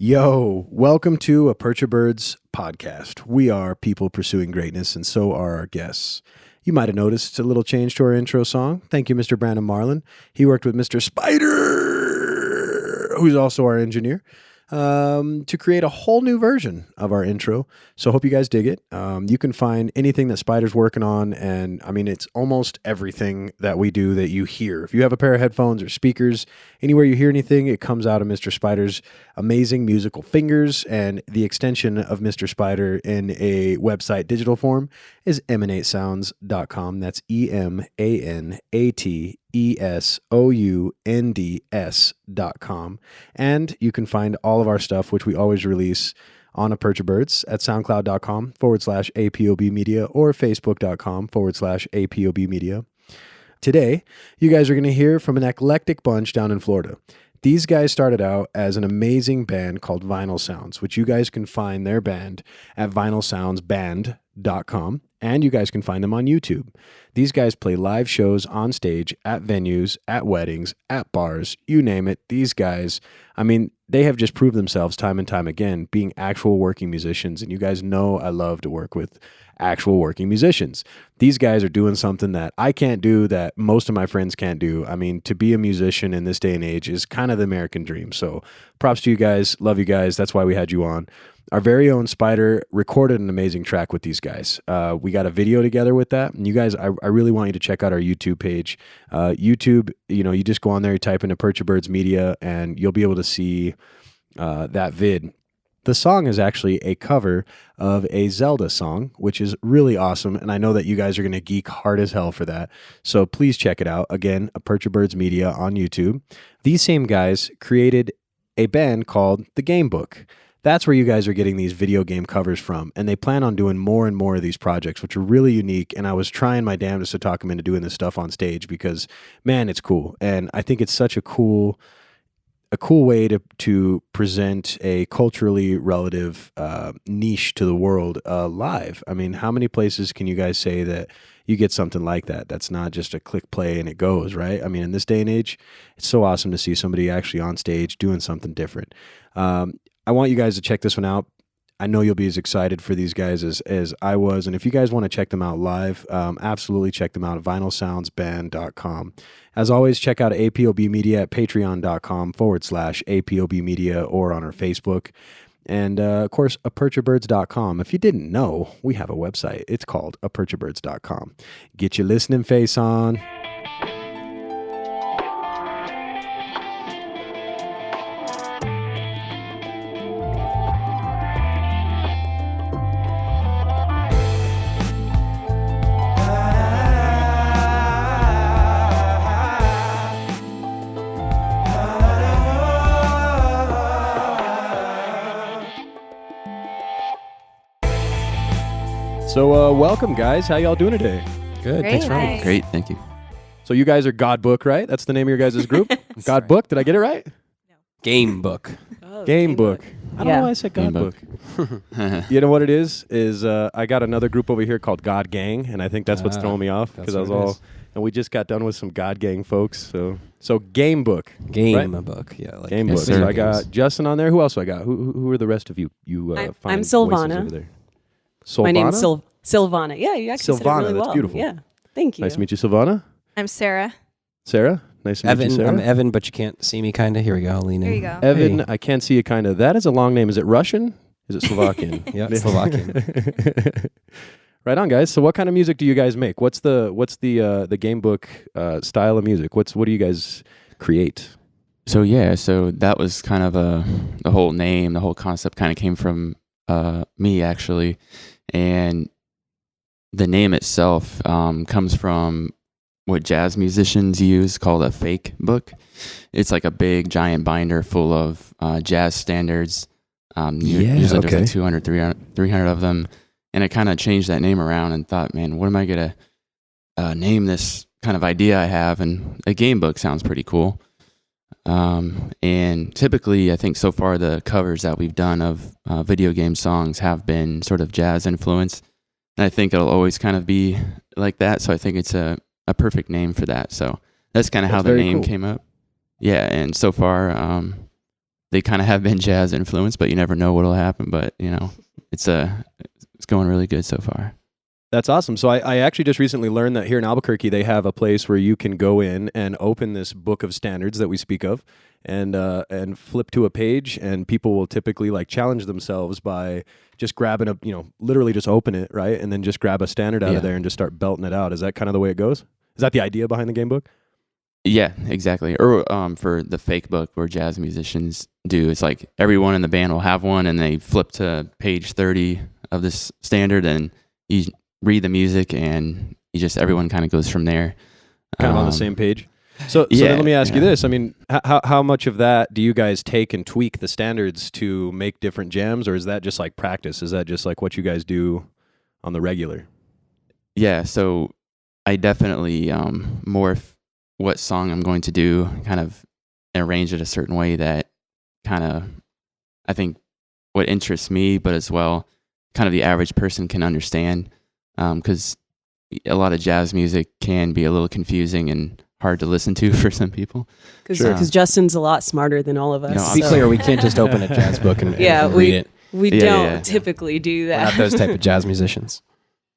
Yo, welcome to a Perch Birds podcast. We are people pursuing greatness, and so are our guests. You might have noticed a little change to our intro song. Thank you, Mr. Brandon Marlin. He worked with Mr. Spider, who's also our engineer, to create a whole new version of our intro. So hope you guys dig it. You can find anything that Spider's working on, and I mean, it's almost everything that we do that you hear. If you have a pair of headphones or speakers, anywhere you hear anything, it comes out of Mr. Spider's amazing musical fingers, and the extension of Mr. Spider in a website digital form is emanatesounds.com. That's EMANATESOUNDS.com. And you can find all of our stuff, which we always release on a Perch of Birds at soundcloud.com/APOB media or facebook.com/APOB media. Today, you guys are going to hear from an eclectic bunch down in Florida. These guys started out as an amazing band called Vinyl Sounds, which you guys can find their band at vinylsoundsband.com, and you guys can find them on YouTube. These guys play live shows on stage, at venues, at weddings, at bars, you name it. These guys, I mean, they have just proved themselves time and time again being actual working musicians, and you guys know I love to work with actual working musicians. These guys are doing something that I can't do, that most of my friends can't do. I mean, to be a musician in this day and age is kind of the American dream. So props to you guys. Love you guys. That's why we had you on. Our very own Spider recorded an amazing track with these guys. We got a video together with that. And you guys, I really want you to check out our YouTube page. YouTube, you just go on there, you type into Perch of Birds Media, and you'll be able to see that vid. The song is actually a cover of a Zelda song, which is really awesome, and I know that you guys are going to geek hard as hell for that, so please check it out. Again, a Perch of Birds Media on YouTube. These same guys created a band called the Gamebook. That's where you guys are getting these video game covers from, and they plan on doing more and more of these projects, which are really unique, and I was trying my damnedest to talk them into doing this stuff on stage because, man, it's cool, and I think it's such a cool way to present a culturally relative niche to the world live. I mean, how many places can you guys say that you get something like that? That's not just a click play and it goes, right? I mean, in this day and age, it's so awesome to see somebody actually on stage doing something different. I want you guys to check this one out. I know you'll be as excited for these guys as I was. And if you guys want to check them out live, absolutely check them out at vinylsoundsband.com. As always, check out APOB Media at patreon.com/APOB Media or on our Facebook. And, of course, aperchofbirds.com. If you didn't know, we have a website. It's called aperchofbirds.com. Get your listening face on. So welcome, guys. How y'all doing today? Good. Great. Thanks for having Nice. me. Great, thank you. So you guys are Gamebook, right? That's the name of your guys' group? Gamebook? Did I get it right? Gamebook. Oh, Gamebook. I don't know why I said Gamebook. Gamebook. You know what it is I got another group over here called God Gang, and I think that's what's throwing me off because I was all, and we just got done with some God Gang folks. So Gamebook. Gamebook. Yeah. Like Gamebook. Yes, So sir. I got Justin on there. Who else do I got? Who are the rest of you? I'm fine Silvana. voices over there. My name's Silvana? Silvana. Yeah, you actually said it Silvana, really that's well. beautiful. Yeah, thank you. Nice to meet you, Silvana. I'm Sarah. Sarah. Nice to meet you, Evan. Sarah. I'm Evan, but you can't see me. Kind of. Here we go. I'll lean in. There you go. Evan, Hey. I can't see you kind of. That is a long name. Is it Russian? Is it Slovakian? Yeah, Slovakian. Right on, guys. So what kind of music do you guys make? What's the Gamebook style of music? What do you guys create? So that was kind of the whole name, the whole concept kind of came from me actually, and the name itself comes from what jazz musicians use called a fake book. It's like a big giant binder full of jazz standards. Usually there's like 200, 300 of them. And I kind of changed that name around and thought, man, what am I going to name this kind of idea I have? And a game book sounds pretty cool. And typically, I think so far the covers that we've done of video game songs have been sort of jazz influenced. And I think it'll always kind of be like that. So I think it's a perfect name for that. So that's kind of how the name came up. Yeah, and so far, they kind of have been jazz influenced, but you never know what'll happen. But it's going really good so far. That's awesome. So I actually just recently learned that here in Albuquerque, they have a place where you can go in and open this book of standards that we speak of and flip to a page, and people will typically like challenge themselves by just grabbing literally just open it, right? And then just grab a standard out of there and just start belting it out. Is that kind of the way it goes? Is that the idea behind the Gamebook? Yeah, exactly. Or for the fake book where jazz musicians do, it's like everyone in the band will have one and they flip to page 30 of this standard and you read the music and everyone kind of goes from there. Kind of on the same page. So then let me ask you this. I mean, how much of that do you guys take and tweak the standards to make different jams, or is that just like practice? Is that just like what you guys do on the regular? Yeah, so I definitely morph what song I'm going to do, kind of arrange it a certain way that kind of, I think, what interests me, but as well, kind of the average person can understand. Because a lot of jazz music can be a little confusing and hard to listen to for some people. Because Justin's a lot smarter than all of us. To be clear, we can't just open a jazz book and read it. We don't typically do that. We're not those type of jazz musicians.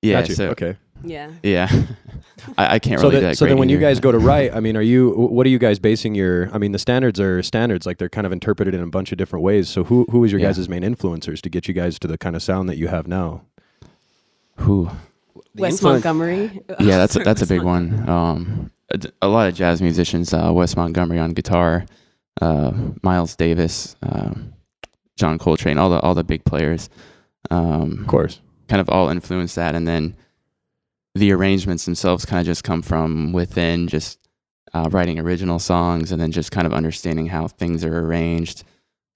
Yeah. Gotcha. So, okay. Yeah. Yeah. I can't really do that. So then when you either. guys go to write, I mean, what are you guys basing the standards are standards, like they're kind of interpreted in a bunch of different ways. So who is your guys' main influencers to get you guys to the kind of sound that you have now? Who? Wes Montgomery. Yeah, that's a big one. A lot of jazz musicians, Wes Montgomery on guitar, Miles Davis, John Coltrane, all the big players. Of course. Kind of all influence that, and then the arrangements themselves kind of just come from within, just writing original songs, and then just kind of understanding how things are arranged.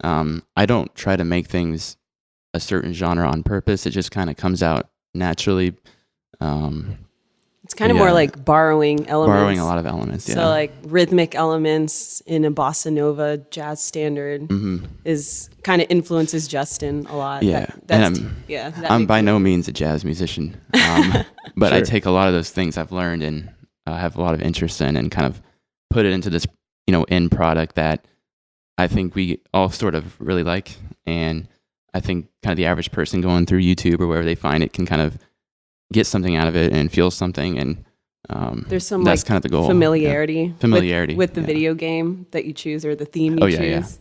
I don't try to make things a certain genre on purpose. It just kind of comes out naturally. It's kind of more like borrowing elements. Borrowing a lot of elements, yeah. So like rhythmic elements in a bossa nova jazz standard is kind of influences Justin a lot. Yeah, I'm by no means a jazz musician, but I take a lot of those things I've learned and have a lot of interest in, and kind of put it into this, end product that I think we all sort of really like, and I think kind of the average person going through YouTube or wherever they find it can kind of get something out of it and feel something, and there's some that's kind of the goal. Familiarity with the video game that you choose or the theme you choose.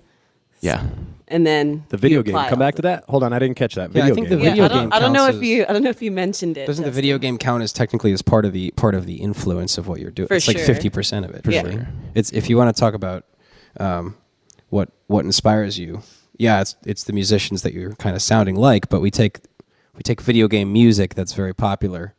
Yeah. And then the video game. Come back to that. Hold on, I didn't catch that. I think the video game. I don't know if you mentioned it. Doesn't the video game count as technically as part of the influence of what you're doing? For it's sure. like 50% of it. For sure. It's if you want to talk about what inspires you. Yeah, it's the musicians that you're kind of sounding like, but we take video game music that's very popular,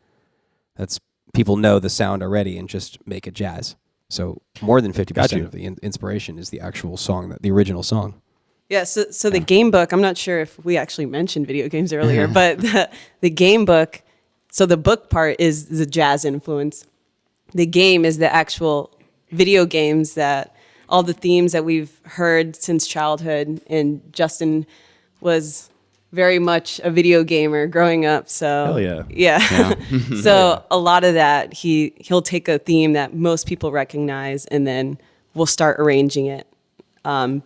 that's people know the sound already, and just make it jazz. So more than 50% of the inspiration is the actual song, the original song. Yeah, so the Gamebook, I'm not sure if we actually mentioned video games earlier, but the Gamebook, so the book part is the jazz influence. The game is the actual video games that all the themes that we've heard since childhood, and Justin was very much a video gamer growing up, so hell yeah. Yeah. So a lot of that, he'll take a theme that most people recognize, and then we'll start arranging it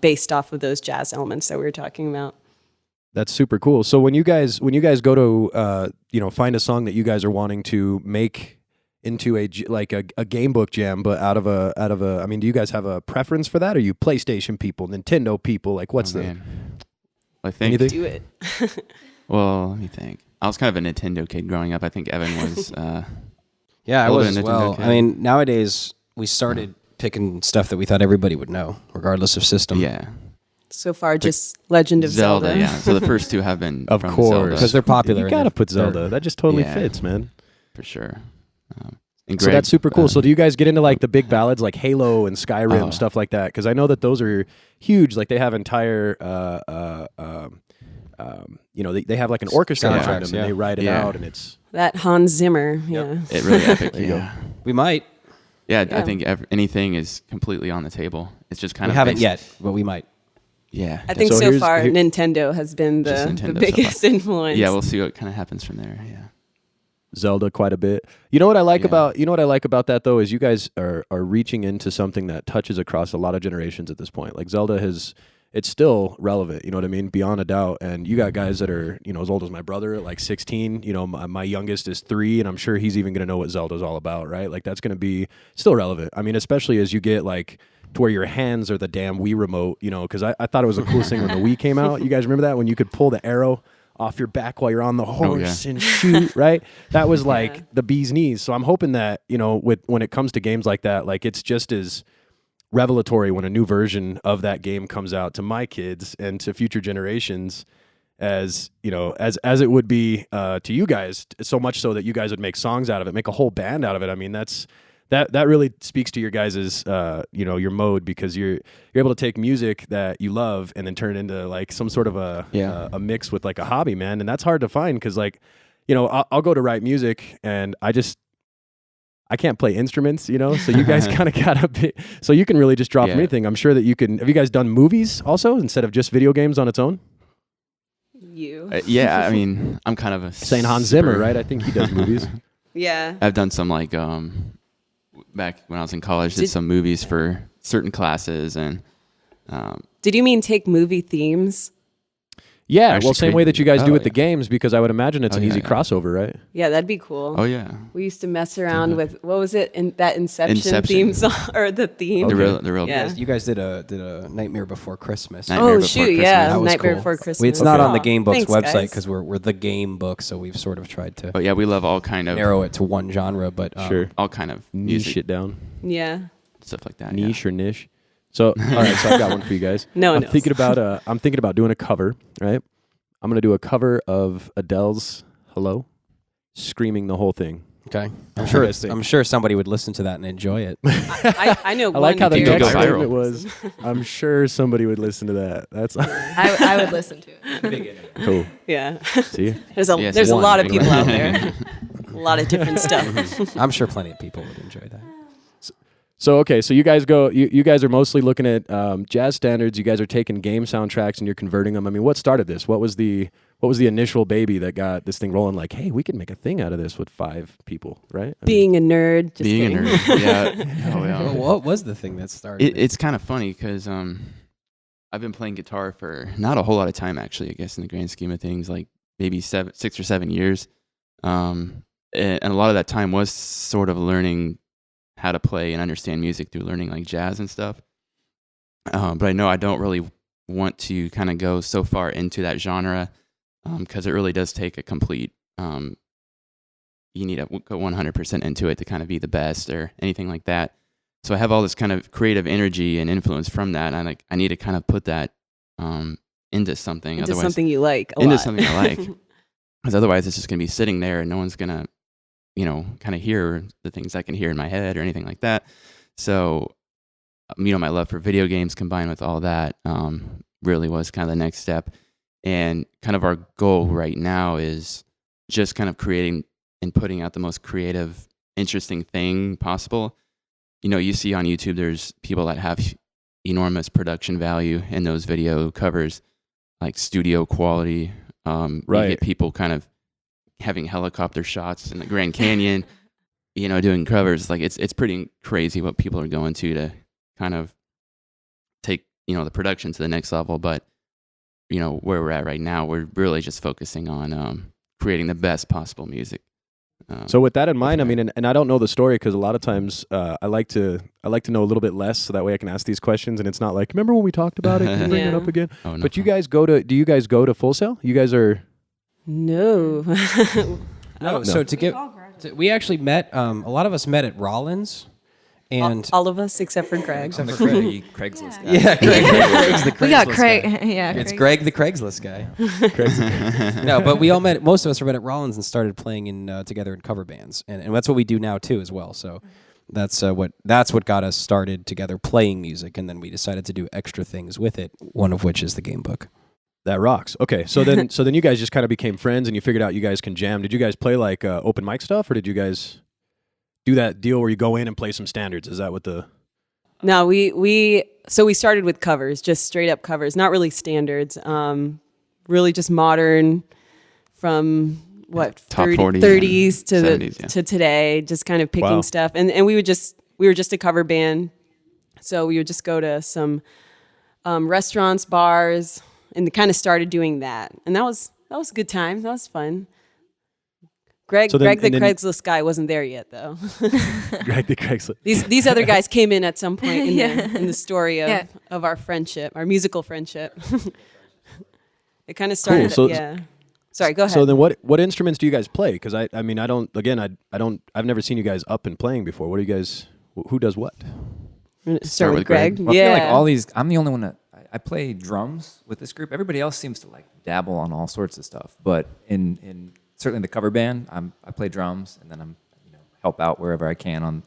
based off of those jazz elements that we were talking about. That's super cool. So when you guys go to find a song that you guys are wanting to make into a Gamebook jam, but out of a I mean, do you guys have a preference for that? Are you PlayStation people, Nintendo people? Like, what's I think anything? Do it. Well, let me think. I was kind of a Nintendo kid growing up. I think Evan was. Yeah, I was as Nintendo well. kid. I mean, nowadays we started picking stuff that we thought everybody would know, regardless of system. Yeah. So far, just Legend of Zelda. Yeah. So the first two have been Of from course. Zelda, because they're popular. You gotta put Zelda. That just totally Yeah. fits, man. for sure. So that's super cool. So do you guys get into like the big ballads like Halo and Skyrim, stuff like that? Because I know that those are huge. Like they have entire, they have like an orchestra behind them and they write it out, and it's That Hans Zimmer. Yeah. It really epic. Yeah. We might. Yeah, I think anything is completely on the table. It's just kind We of haven't yet, but we might. Yeah. I think So so far Nintendo has been Just the Nintendo so biggest far. influence. Yeah, we'll see what kind of happens from there. Yeah. Zelda quite a bit. You know what I like about that though is you guys are reaching into something that touches across a lot of generations at this point. Like Zelda has it's still relevant. You know what I mean? Beyond a doubt. And you got guys that are, you know, as old as my brother, like 16. You know, my youngest is 3, and I'm sure he's even going to know what Zelda's all about, right? Like that's going to be still relevant. I mean, especially as you get like to where your hands are the damn Wii remote, you know, because I thought it was the coolest thing when the Wii came out. You guys remember that when you could pull the arrow off your back while you're on the horse and shoot, right? That was like the bee's knees. So I'm hoping that, you know, when it comes to games like that, like it's just as revelatory when a new version of that game comes out to my kids and to future generations as, you know, as it would be to you guys, so much so that you guys would make songs out of it, make a whole band out of it. I mean, that really speaks to your guys's, you know, your mode, because you're able to take music that you love and then turn it into like some sort of a mix with like a hobby, man. And that's hard to find because, like, you know, I'll go to write music and I can't play instruments, you know, so you guys kind of gotta be, so you can really just drop from anything. I'm sure that you can. Have you guys done movies also instead of just video games on its own? Yeah, I mean, I'm kind of a saying Hans Zimmer, right? I think he does movies. Yeah. I've done some like back when I was in college, did some movies for certain classes, and did you mean take movie themes? Yeah, well, same way that you guys do with the games, because I would imagine it's an easy crossover, right? Yeah, that'd be cool. Oh yeah. We used to mess around with, what was it, in that Inception theme song, or the theme? Okay. The real. Yeah. You guys did a Nightmare Before Christmas. Nightmare Before Christmas. Nightmare cool. Before Christmas. It's not on the Gamebook's Thanks, website guys. because we're the Gamebook, so we've sort of tried to. But yeah, we love all kind of narrow it to one genre, but sure, all kind of niche it down. Yeah. Stuff like that. Niche or niche. So all right, so I've got one for you guys. I'm thinking about doing a cover, right? I'm going to do a cover of Adele's Hello, screaming the whole thing. Okay. I'm sure somebody would listen to that and enjoy it. I know. I like how the Go next viral. statement was, I'm sure somebody would listen to that. That's I would listen to it. cool. Yeah. See? There's a lot of people out there. A lot of different stuff. I'm sure plenty of people would enjoy that. So okay, so you guys you guys are mostly looking at jazz standards. You guys are taking game soundtracks and you're converting them. I mean, what started this? What was the initial baby that got this thing rolling? Like, hey, we could make a thing out of this with 5 people, right? Being a nerd. Just being kidding. a nerd. Yeah. Oh, yeah. Well, what was the thing that started? It's kind of funny because I've been playing guitar for not a whole lot of time, actually. I guess in the grand scheme of things, like maybe 6 or 7 years, and a lot of that time was sort of learning how to play and understand music through learning like jazz and stuff. But I know I don't really want to kind of go so far into that genre because it really does take a complete, you need to go 100% into it to kind of be the best or anything like that. So I have all this kind of creative energy and influence from that. And I need to kind of put that into something. Into something you like a into lot. something I like. Because otherwise it's just going to be sitting there and no one's going to, you know, kind of hear the things I can hear in my head or anything like that. So, you know, my love for video games combined with all that really was kind of the next step. And kind of our goal right now is just kind of creating and putting out the most creative, interesting thing possible. You know, you see on YouTube, there's people that have enormous production value in those video covers, like studio quality. Right. You get people kind of having helicopter shots in the Grand Canyon, you know, doing covers. Like it's pretty crazy what people are going to kind of take, you know, the production to the next level. But, you know, where we're at right now, we're really just focusing on creating the best possible music. So with that in mind, I mean, and I don't know the story because a lot of times I like to know a little bit less so that way I can ask these questions and it's not like, remember when we talked about it? Can you bring it up again? Oh, no. But do you guys go to Full Sail? You guys are... No. No. So we actually met. A lot of us met at Rollins, and all of us except for Greg. Craigslist guy. Yeah, Greg's the Craigslist We got Craig. guy. Yeah, It's Greg the Craigslist guy. No, but we all met. Most of us met at Rollins and started playing together in cover bands, and that's what we do now too as well. So that's what got us started together playing music, and then we decided to do extra things with it. One of which is the Gamebook. That rocks. Okay, so then you guys just kind of became friends and you figured out you guys can jam. Did you guys play like open mic stuff, or did you guys do that deal where you go in and play some standards? Is that what the... No, we started with covers, just straight up covers, not really standards. Really just modern from what Top 40 30s to 70s, to today, just kind of picking stuff. And we were just a cover band. So we would just go to some restaurants, bars, and kind of started doing that. And that was a good time. That was fun. Greg the Craigslist guy wasn't there yet, though. Greg the Craigslist. These other guys came in at some point in the story of our friendship, our musical friendship. It kind of started. Cool. Sorry, go ahead. So then, what instruments do you guys play? Because I've never seen you guys up and playing before. What do you guys? Who does what? Start with Greg. Well, I feel like all these. I'm the only one that I play drums with this group. Everybody else seems to like dabble on all sorts of stuff. But in certainly the cover band, I play drums, and then I'm help out wherever I can on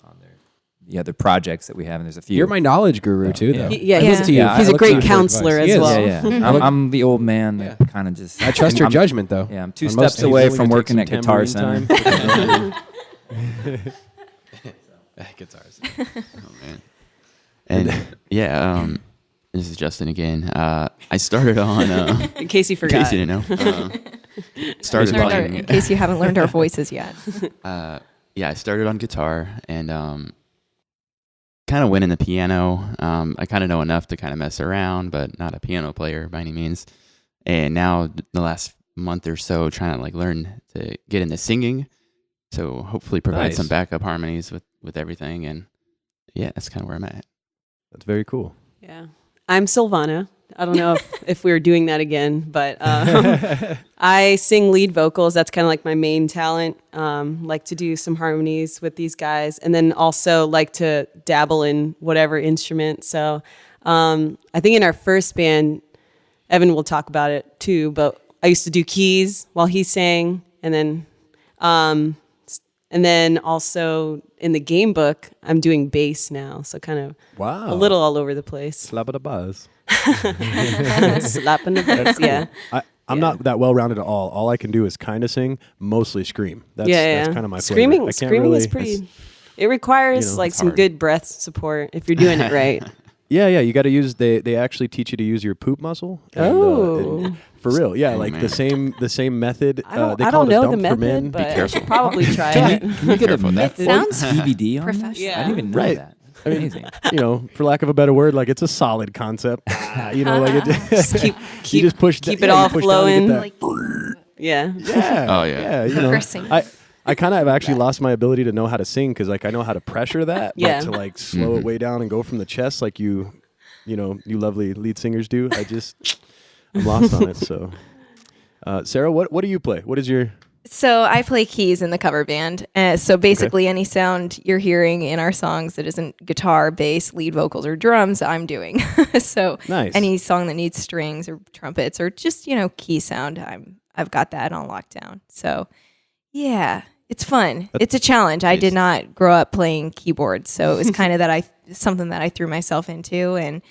the other projects that we have. And there's a few. You're my knowledge guru too, though. He's a great counselor as well. Yeah. I'm the old man that kind of just. I trust your judgment, though. Yeah, I'm 2 steps away from working at Guitar Center. Guitars. Oh man. And this is Justin again. I started on. In case you In forgot. case you didn't know. Started playing. In case you haven't learned our voices yet. I started on guitar and kind of went in the piano. I kind of know enough to kind of mess around, but not a piano player by any means. And now the last month or so, trying to like learn to get into singing. So hopefully provide some backup harmonies with everything. And yeah, that's kind of where I'm at. That's very cool. Yeah. I'm Silvana. I don't know if we were doing that again, but I sing lead vocals. That's kind of like my main talent. Like to do some harmonies with these guys, and then also like to dabble in whatever instrument. So I think in our first band, Evan will talk about it too, but I used to do keys while he sang, and then also in the game book, I'm doing bass now. So kind of a little all over the place. Slap of the buzz. Slapping the bass, yeah. I'm not that well-rounded at all. All I can do is kind of sing, mostly scream. That's kind of my screaming. flavor. I can't Screaming really, is pretty. It requires like some hard. good breath support if you're doing it right. Yeah. You got to use. They actually teach you to use your poop muscle. And for real. Yeah, like the same method. I don't, they I call don't it a know dump the for method, men. but I careful. should probably try it. Can you get a It sounds DVD on this? professional. Yeah. I didn't even know Right. that. Amazing. For lack of a better word, like it's a solid concept. Like it Just keep you just push keep da- it yeah, you all push down to get flowing. that- Yeah. Yeah. Oh, yeah. Cursing. I kind of have actually lost my ability to know how to sing because like I know how to pressure that, Yeah. but to like slow it way down and go from the chest like you lovely lead singers do. I'm lost on it. So, Sarah, what do you play? What is your? So I play keys in the cover band. So basically, any sound you're hearing in our songs that isn't guitar, bass, lead vocals, or drums, I'm doing. So Nice. any song that needs strings or trumpets or just key sound, I've got that on lockdown. So yeah, it's fun. It's a challenge. I did not grow up playing keyboards, so it was kind of something that I threw myself into, and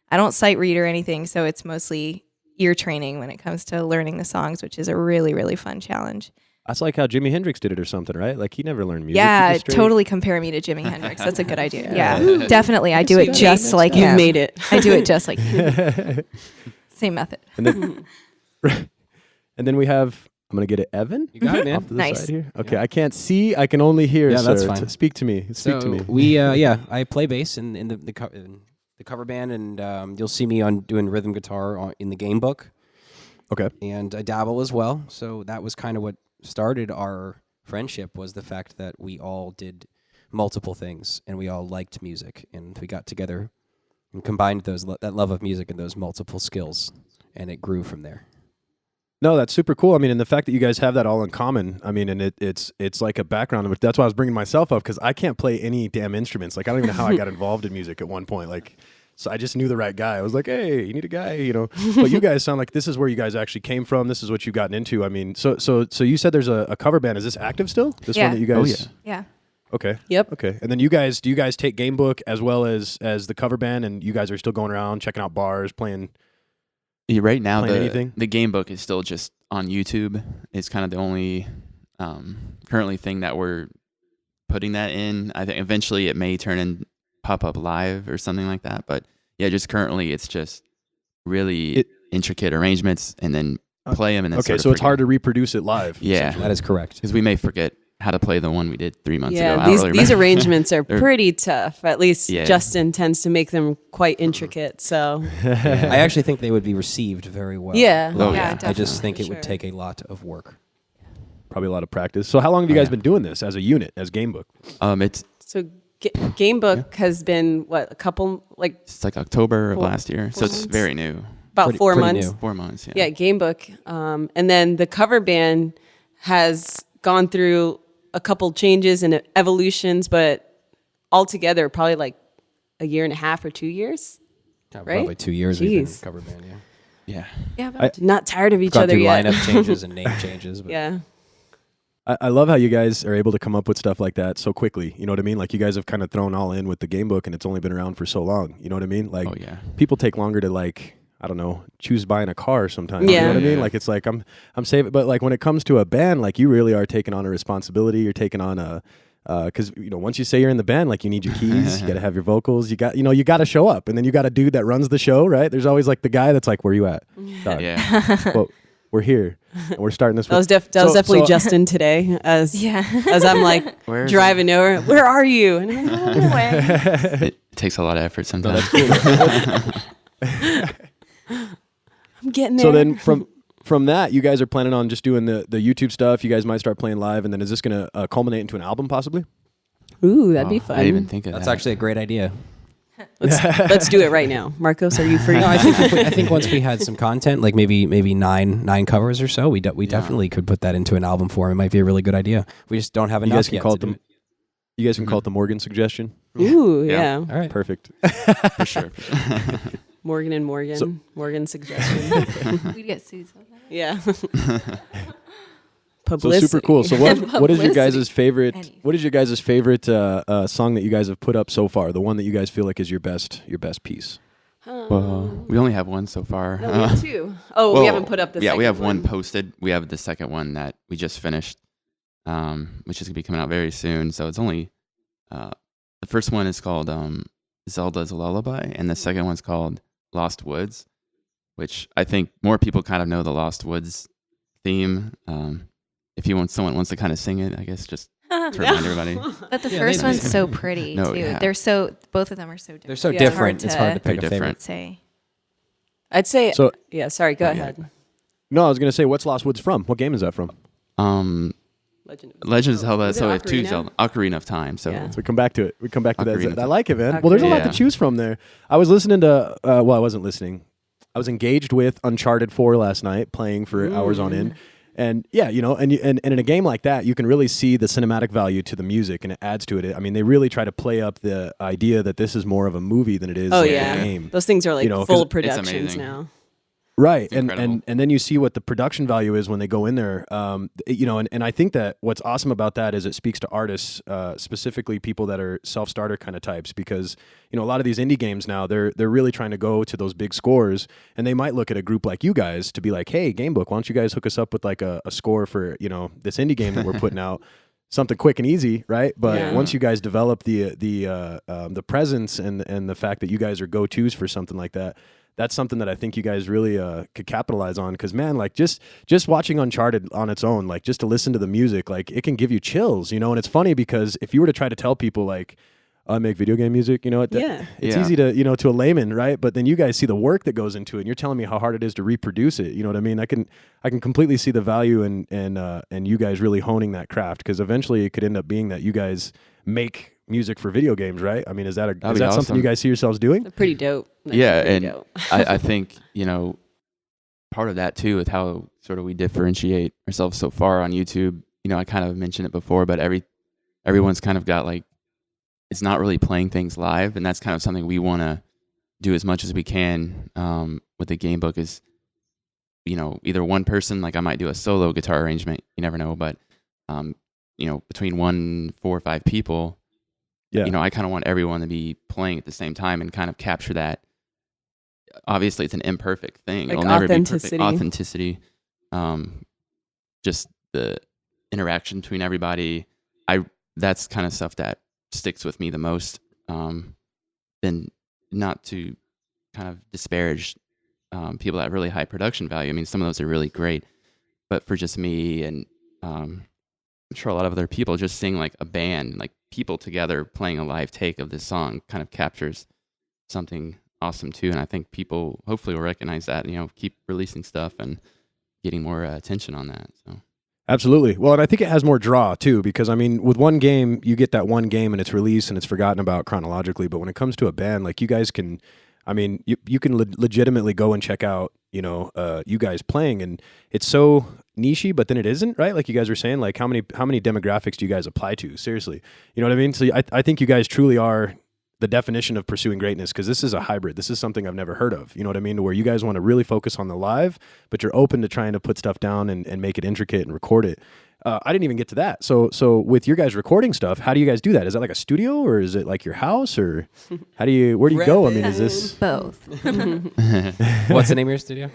I don't sight read or anything, so it's mostly ear training when it comes to learning the songs, which is a really, really fun challenge. That's like how Jimi Hendrix did it or something, right? Like he never learned music. Yeah, He just straight- totally compare me to Jimi Hendrix. That's a good idea. Yeah, definitely. I do it just like You him. made it. I do it just like him. Same method. And then, and then we have. I'm gonna get it, Evan. You got it, man. Off to the Nice. side here. Okay, I can't see. I can only hear. Yeah, that's sir. fine. Speak to me. Speak to me. We I play bass in the cover band, and you'll see me doing rhythm guitar in the Gamebook, Okay. and I dabble as well. So that was kind of what started our friendship, was the fact that we all did multiple things and we all liked music, and we got together and combined that love of music and those multiple skills, and it grew from there. No, that's super cool. I mean, and the fact that you guys have that all in common, I mean, and it's like a background, but that's why I was bringing myself up because I can't play any damn instruments. Like, I don't even know how I got involved in music at one point. Like, so I just knew the right guy. I was like, hey, you need a guy, But you guys sound like this is where you guys actually came from. This is what you've gotten into. I mean, so you said there's a cover band. Is this active still? This Yeah. one that you guys? Oh, Yeah. Okay. Yep. Okay. And then do you guys take Gamebook as well as the cover band, and you guys are still going around checking out bars, playing? Yeah, right now, Playing anything? the game book is still just on YouTube. It's kind of the only currently thing that we're putting that in. I think eventually it may turn in pop up live or something like that. But yeah, just currently it's just really intricate arrangements and then play them and then Okay, so it's hard to reproduce it live. Yeah, That is correct. because we may forget how to play the one we did 3 months ago. Yeah, I don't really these remember. arrangements are pretty tough. At least Yeah. Justin tends to make them quite intricate. So I actually think they would be received very well. Yeah. Oh, yeah, I just think For it would sure. take a lot of work. Probably a lot of practice. So how long have you guys been doing this as a unit, as Gamebook? It's so Gamebook has been what, a couple, like it's like October of 4 last year, so it's months? very new. about Pretty- 4 pretty months. new. 4 months. Yeah, Gamebook. And then the cover band has gone through a couple changes and evolutions, but altogether probably like a year and a half or 2 years. Right? Probably 2 years we've been Jeez. cover band, yeah. Yeah. Yeah, but Not tired of each Gone other through yet. lineup changes and name changes. But Yeah. I love how you guys are able to come up with stuff like that so quickly. You know what I mean? Like you guys have kind of thrown all in with the Gamebook, and it's only been around for so long. You know what I mean? Like Oh yeah. people take longer to like, I don't know, choose buying a car sometimes. You Yeah. know what I mean? Yeah. Like it's like I'm saving, but like when it comes to a band, like you really are taking on a responsibility. You're taking on a because once you say you're in the band, like you need your keys, you got to have your vocals, you got to show up, and then you got a dude that runs the show, right? There's always like the guy that's like, where you at? Dog. Yeah. Well, we're here. And we're starting this. That was, with, that was so- definitely so- Justin today as yeah. as I'm like Where is driving over. Where are you? And I'm like, oh, no way. It takes a lot of effort sometimes. I'm getting there. So then from that, you guys are planning on just doing the YouTube stuff. You guys might start playing live, and then is this going to culminate into an album possibly? Ooh, that'd be Oh, fun. I didn't even think of that's that. actually a great idea. Let's do it right now. Marcos, are you free? No, I think once we had some content, like maybe nine covers or so, we definitely could put that into an album form. It might be a really good idea. We just don't have You enough guys can yet call to it do the you guys can call it the Morgan suggestion. Ooh, Yeah. yeah. All right. Perfect. for sure. Morgan and Morgan. So- Morgan suggestion. We'd get sued. on that. Yeah. So Publicity. super cool. So what is your guys' Publicity. favorite? Any. What is your guys' favorite song that you guys have put up so far? The one that you guys feel like is your best piece. Well, we only have one so far. No, we have two. Oh, we well, haven't put up the Yeah, second we have one posted. We have the second one that we just finished, which is gonna be coming out very soon. So it's only the first one is called Zelda's Lullaby, and the second one's called Lost Woods, which I think more people kind of know the Lost Woods theme. If someone wants to kind of sing it, I guess just to remind everybody. But the Yeah, first they- one's so pretty No, too. yeah. both of them are so different. They're so Yeah. different. It's hard to Hard pick to- a Very favorite. I'd say. I'd say. So- yeah. Sorry. Go Oh, yeah. ahead. No, I was gonna say, what's Lost Woods from? What game is that from? Legend of Zelda. Was it So we have two Ocarina? Zelda, Ocarina of Time. So Yeah. So we come back to it. We come back to Ocarina that. I of like it, man. Well, there's a lot Ocarina. to choose from there. I was listening to. Well, I wasn't listening. I was engaged with Uncharted 4 last night, playing for hours on end. And yeah, and in a game like that, you can really see the cinematic value to the music, and it adds to it. I mean, they really try to play up the idea that this is more of a movie than it is Oh like yeah. a game. Those things are like 'cause full it's productions amazing. now. Right, and incredible. then you see what the production value is when they go in there. And I think that what's awesome about that is it speaks to artists, specifically people that are self-starter kind of types, because a lot of these indie games now they're really trying to go to those big scores, and they might look at a group like you guys to be like, hey, Gamebook, why don't you guys hook us up with like a score for this indie game that we're putting out. Something quick and easy, right? But Yeah. once you guys develop the presence and the fact that you guys are go-tos for something like that, that's something that I think you guys really could capitalize on. Because man, like just watching Uncharted on its own, like just to listen to the music, like it can give you chills, And it's funny because if you were to try to tell people like, I make video game music, it's Yeah. easy to to a layman, right? But then you guys see the work that goes into it, and you're telling me how hard it is to reproduce it. You know what I mean? I can completely see the value and you guys really honing that craft, because eventually it could end up being that you guys make music for video games, right? I mean, is that That'd is be that something awesome. you guys see yourselves doing? They're pretty dope. They're Yeah, pretty and dope. I think part of that too with how sort of we differentiate ourselves so far on YouTube. I kind of mentioned it before, but everyone's kind of got like, it's not really playing things live, and that's kind of something we want to do as much as we can with the Gamebook. Is either one person, like I might do a solo guitar arrangement, you never know, but between 1, 4, or 5 people, Yeah. I kind of want everyone to be playing at the same time and kind of capture that. Obviously, it's an imperfect thing. Like It'll never be authenticity. perfect. Authenticity, just the interaction between everybody. That's kind of stuff that sticks with me the most. Then not to kind of disparage people that have really high production value. I mean, some of those are really great, but for just me and sure a lot of other people, just seeing like a band, like people together playing a live take of this song kind of captures something awesome too. And I think people hopefully will recognize that, keep releasing stuff and getting more attention on that. So. Absolutely. Well, and I think it has more draw too, because I mean, with one game, you get that one game and it's released and it's forgotten about chronologically. But when it comes to a band, like you guys can, I mean, you can legitimately go and check out, you guys playing, and it's so nichey, but then it isn't, right? Like you guys were saying, like how many demographics do you guys apply to? Seriously, you know what I mean? So I think you guys truly are the definition of pursuing greatness, because this is a hybrid. This is something I've never heard of. You know what I mean? To where you guys want to really focus on the live, but you're open to trying to put stuff down and make it intricate and record it. I didn't even get to that. So with your guys recording stuff, how do you guys do that? Is that like a studio, or is it like your house, or where do you go? I mean, is this Both. What's the name of your studio?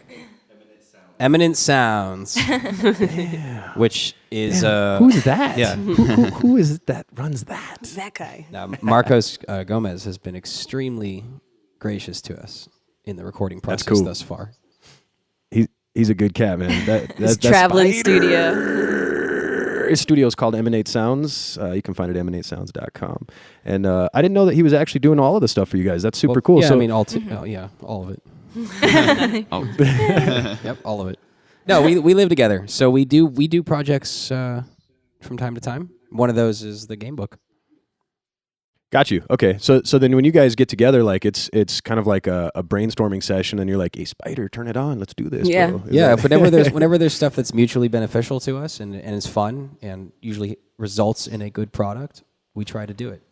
Eminent Sounds. Which is who's that? Yeah. Who is it that runs that? That guy. Now, Marcos Gomez has been extremely gracious to us in the recording process cool. thus far. He's a good cat, man. His traveling studio. His studio is called Emanate Sounds. You can find it at emanatesounds.com. And I didn't know that he was actually doing all of the stuff for you guys. That's super cool. Yeah, So, I mean, all of it. Oh. Yep, all of it. No, we live together, so we do projects from time to time. One of those is the Gamebook. got you. Okay. So then when you guys get together, like it's kind of like a brainstorming session, and you're like, "Hey, Spider, turn it on. Let's do this." Yeah. Bro. Is Yeah, that- whenever there's stuff that's mutually beneficial to us and is fun and usually results in a good product, we try to do it.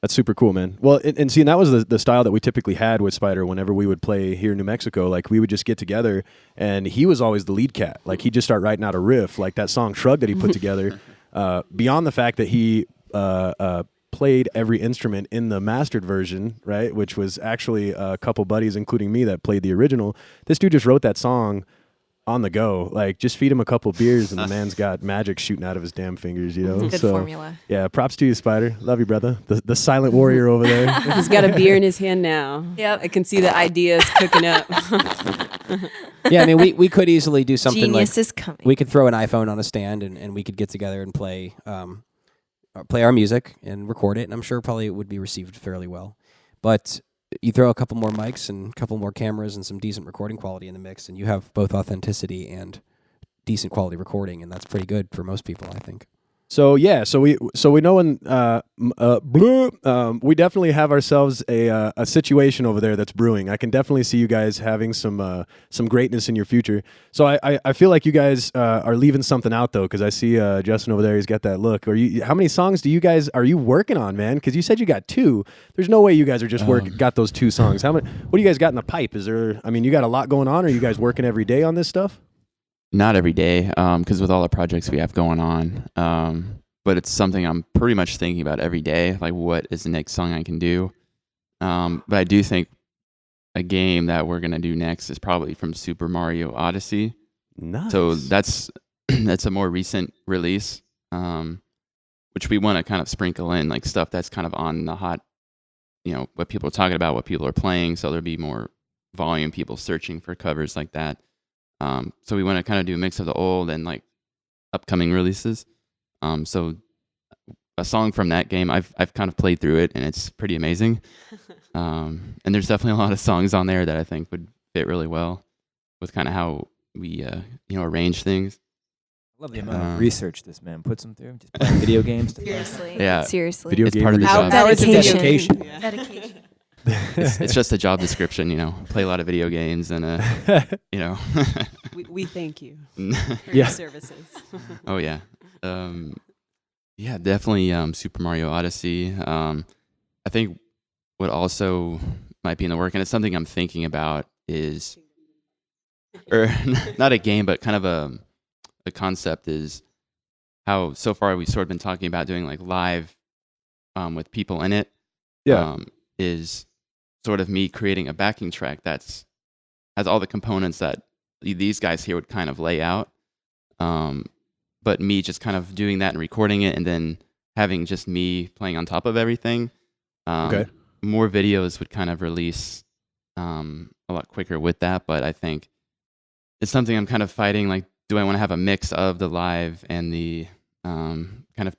That's super cool, man. Well, and see, and that was the style that we typically had with Spider whenever we would play here in New Mexico. Like, we would just get together, and he was always the lead cat. Like, he'd just start writing out a riff, like that song Shrug that he put together. Beyond the fact that he played every instrument in the mastered version, right, which was actually a couple buddies, including me, that played the original. This dude just wrote that song on the go. Like, just feed him a couple beers and the man's got magic shooting out of his damn fingers, you know? Good formula. Yeah, props to you, Spider. Love you, brother. The silent warrior over there. He's got a beer in his hand now. Yep. I can see the ideas cooking up. Yeah, I mean, we could easily do something Genius like is coming. we could throw an iPhone on a stand and we could get together and play our music and record it, and I'm sure probably it would be received fairly well. But you throw a couple more mics and a couple more cameras and some decent recording quality in the mix, and you have both authenticity and decent quality recording, and that's pretty good for most people, I think. So yeah, so we know when we definitely have ourselves a situation over there that's brewing. I can definitely see you guys having some greatness in your future. So I feel like you guys are leaving something out though, because I see Justin over there. He's got that look. How many songs are you working on, man? Because you said you got 2. There's no way you guys are just got those 2 songs. How many? What do you guys got in the pipe? Is there? I mean, you got a lot going on. Are you guys working every day on this stuff? Not every day, because with all the projects we have going on, but it's something I'm pretty much thinking about every day, like what is the next song I can do. But I do think a game that we're going to do next is probably from Super Mario Odyssey. Nice. So that's a more recent release, which we want to kind of sprinkle in, like stuff that's kind of on the hot, what people are talking about, what people are playing. So there'll be more volume, people searching for covers like that. So we want to kind of do a mix of the old and like upcoming releases. So a song from that game, I've kind of played through it, and it's pretty amazing. And there's definitely a lot of songs on there that I think would fit really well with kind of how we arrange things. I love the amount of research this man puts him through. Just playing video games. Seriously. Yeah. Seriously. Video It's game part of the research. job. Hours of Dedication. dedication. Dedication. It's just a job description, play a lot of video games and, We thank you for Yeah. your services. Oh, yeah. Yeah, definitely Super Mario Odyssey. I think what also might be in the work, and it's something I'm thinking about, is, or not a game, but kind of a concept, is how so far we've sort of been talking about doing like live with people in it. Yeah. Is sort of me creating a backing track has all the components that these guys here would kind of lay out. But me just kind of doing that and recording it, and then having just me playing on top of everything. Okay. More videos would kind of release a lot quicker with that, but I think it's something I'm kind of fighting, like do I want to have a mix of the live and the kind of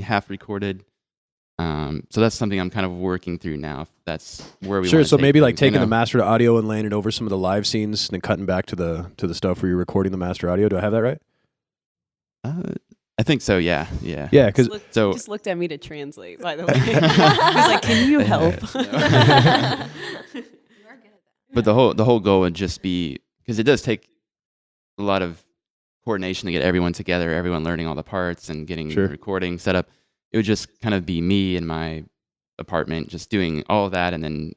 half recorded? So that's something I'm kind of working through now. If that's where we Sure. want to So take maybe like things, you taking the know? mastered audio and laying it over some of the live scenes, and then cutting back to the stuff where you're recording the master audio. Do I have that right? I think so. Yeah. Yeah, because So- He just looked at me to translate. By the way, he was like, "Can you help?" But the whole goal would just be, because it does take a lot of coordination to get everyone together, everyone learning all the parts and getting Sure. the recording set up. It would just kind of be me in my apartment, just doing all of that, and then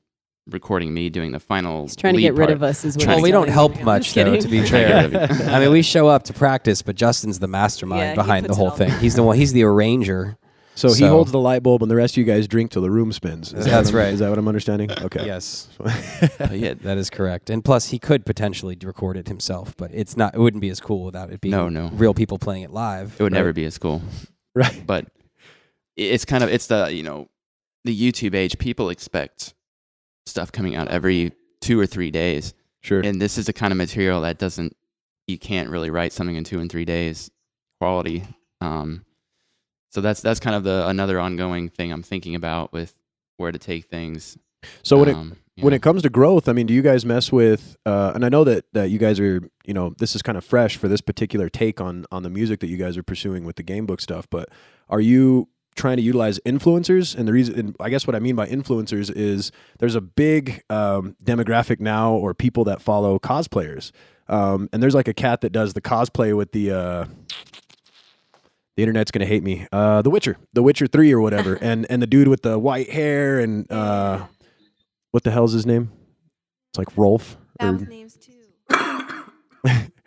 recording me doing the final. He's trying to lead get rid part. of us. Is what Trying Well, he's we don't telling help me. I'm much, just though, kidding. to be Trying to fair. get rid of I mean, we show up to practice, but Justin's the mastermind Yeah, he behind the puts it whole all thing. together. He's the arranger. so he holds the light bulb, and the rest of you guys drink till the room spins. Is that That's what I'm- right. Is that what I'm understanding? Okay. Yes, But yeah, that is correct. And plus, he could potentially record it himself, but it's not. It wouldn't be as cool without it being No. real people playing it live. it would right? never be as cool. Right. But it's the the YouTube age. People expect stuff coming out every 2 or 3 days, Sure. and this is the kind of material that you can't really write something in 2 and 3 days quality. So that's kind of another ongoing thing I'm thinking about with where to take things. So when Yeah. it comes to growth, I mean, do you guys mess with? And I know that you guys are, this is kind of fresh for this particular take on the music that you guys are pursuing with the Gamebook stuff. But are you trying to utilize influencers? And the reason, and I guess what I mean by influencers is there's a big demographic now, or people that follow cosplayers. And there's like a cat that does the cosplay with the internet's gonna hate me. The Witcher 3 or whatever, and the dude with the white hair and what the hell's his name? It's like Rolf. That with names too.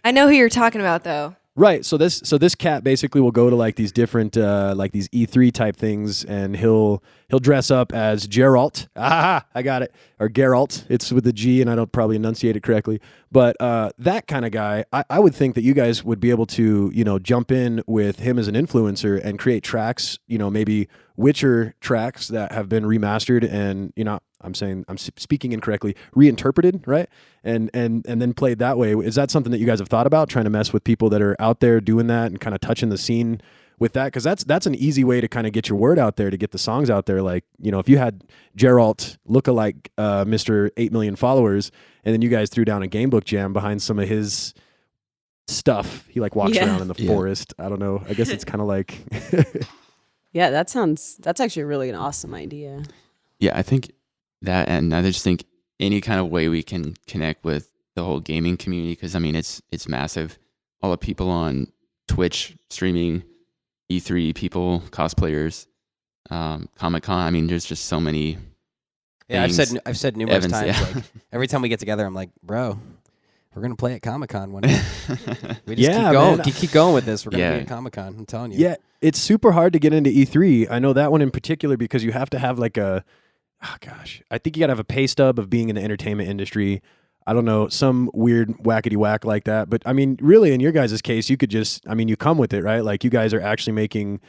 I know who you're talking about, though. Right. So this cat basically will go to like these different like these E3 type things, and he'll dress up as Geralt. Ah, I got it. Or Geralt. It's with the G, and I don't probably enunciate it correctly. But that kind of guy, I would think that you guys would be able to, jump in with him as an influencer and create tracks, maybe Witcher tracks that have been remastered and, I'm speaking incorrectly, reinterpreted, right? And then played that way. Is that something that you guys have thought about, trying to mess with people that are out there doing that and kind of touching the scene with that? Because that's an easy way to kind of get your word out there, to get the songs out there. Like, if you had Geralt lookalike Mr. 8 million followers, and then you guys threw down a Gamebook jam behind some of his stuff. He like walks around in the forest. I don't know. I guess it's kind of like... Yeah, that's actually really an awesome idea. Yeah, I think that, and I just think any kind of way we can connect with the whole gaming community, because I mean it's massive. All the people on Twitch streaming, E3 people, cosplayers, Comic-Con. I mean, there's just so many. Yeah, things. I've said numerous Evans, times. yeah. Like, every time we get together, I'm like, bro, we're gonna play at Comic-Con one day. We just Yeah, keep going. man. Keep going with this. We're gonna Yeah. be at Comic-Con. I'm telling you. Yeah, it's super hard to get into E3. I know that one in particular because you have to have like I think you got to have a pay stub of being in the entertainment industry. I don't know, some weird whackety whack like that. But I mean, really, in your guys' case, you could you come with it, right? Like you guys are actually making.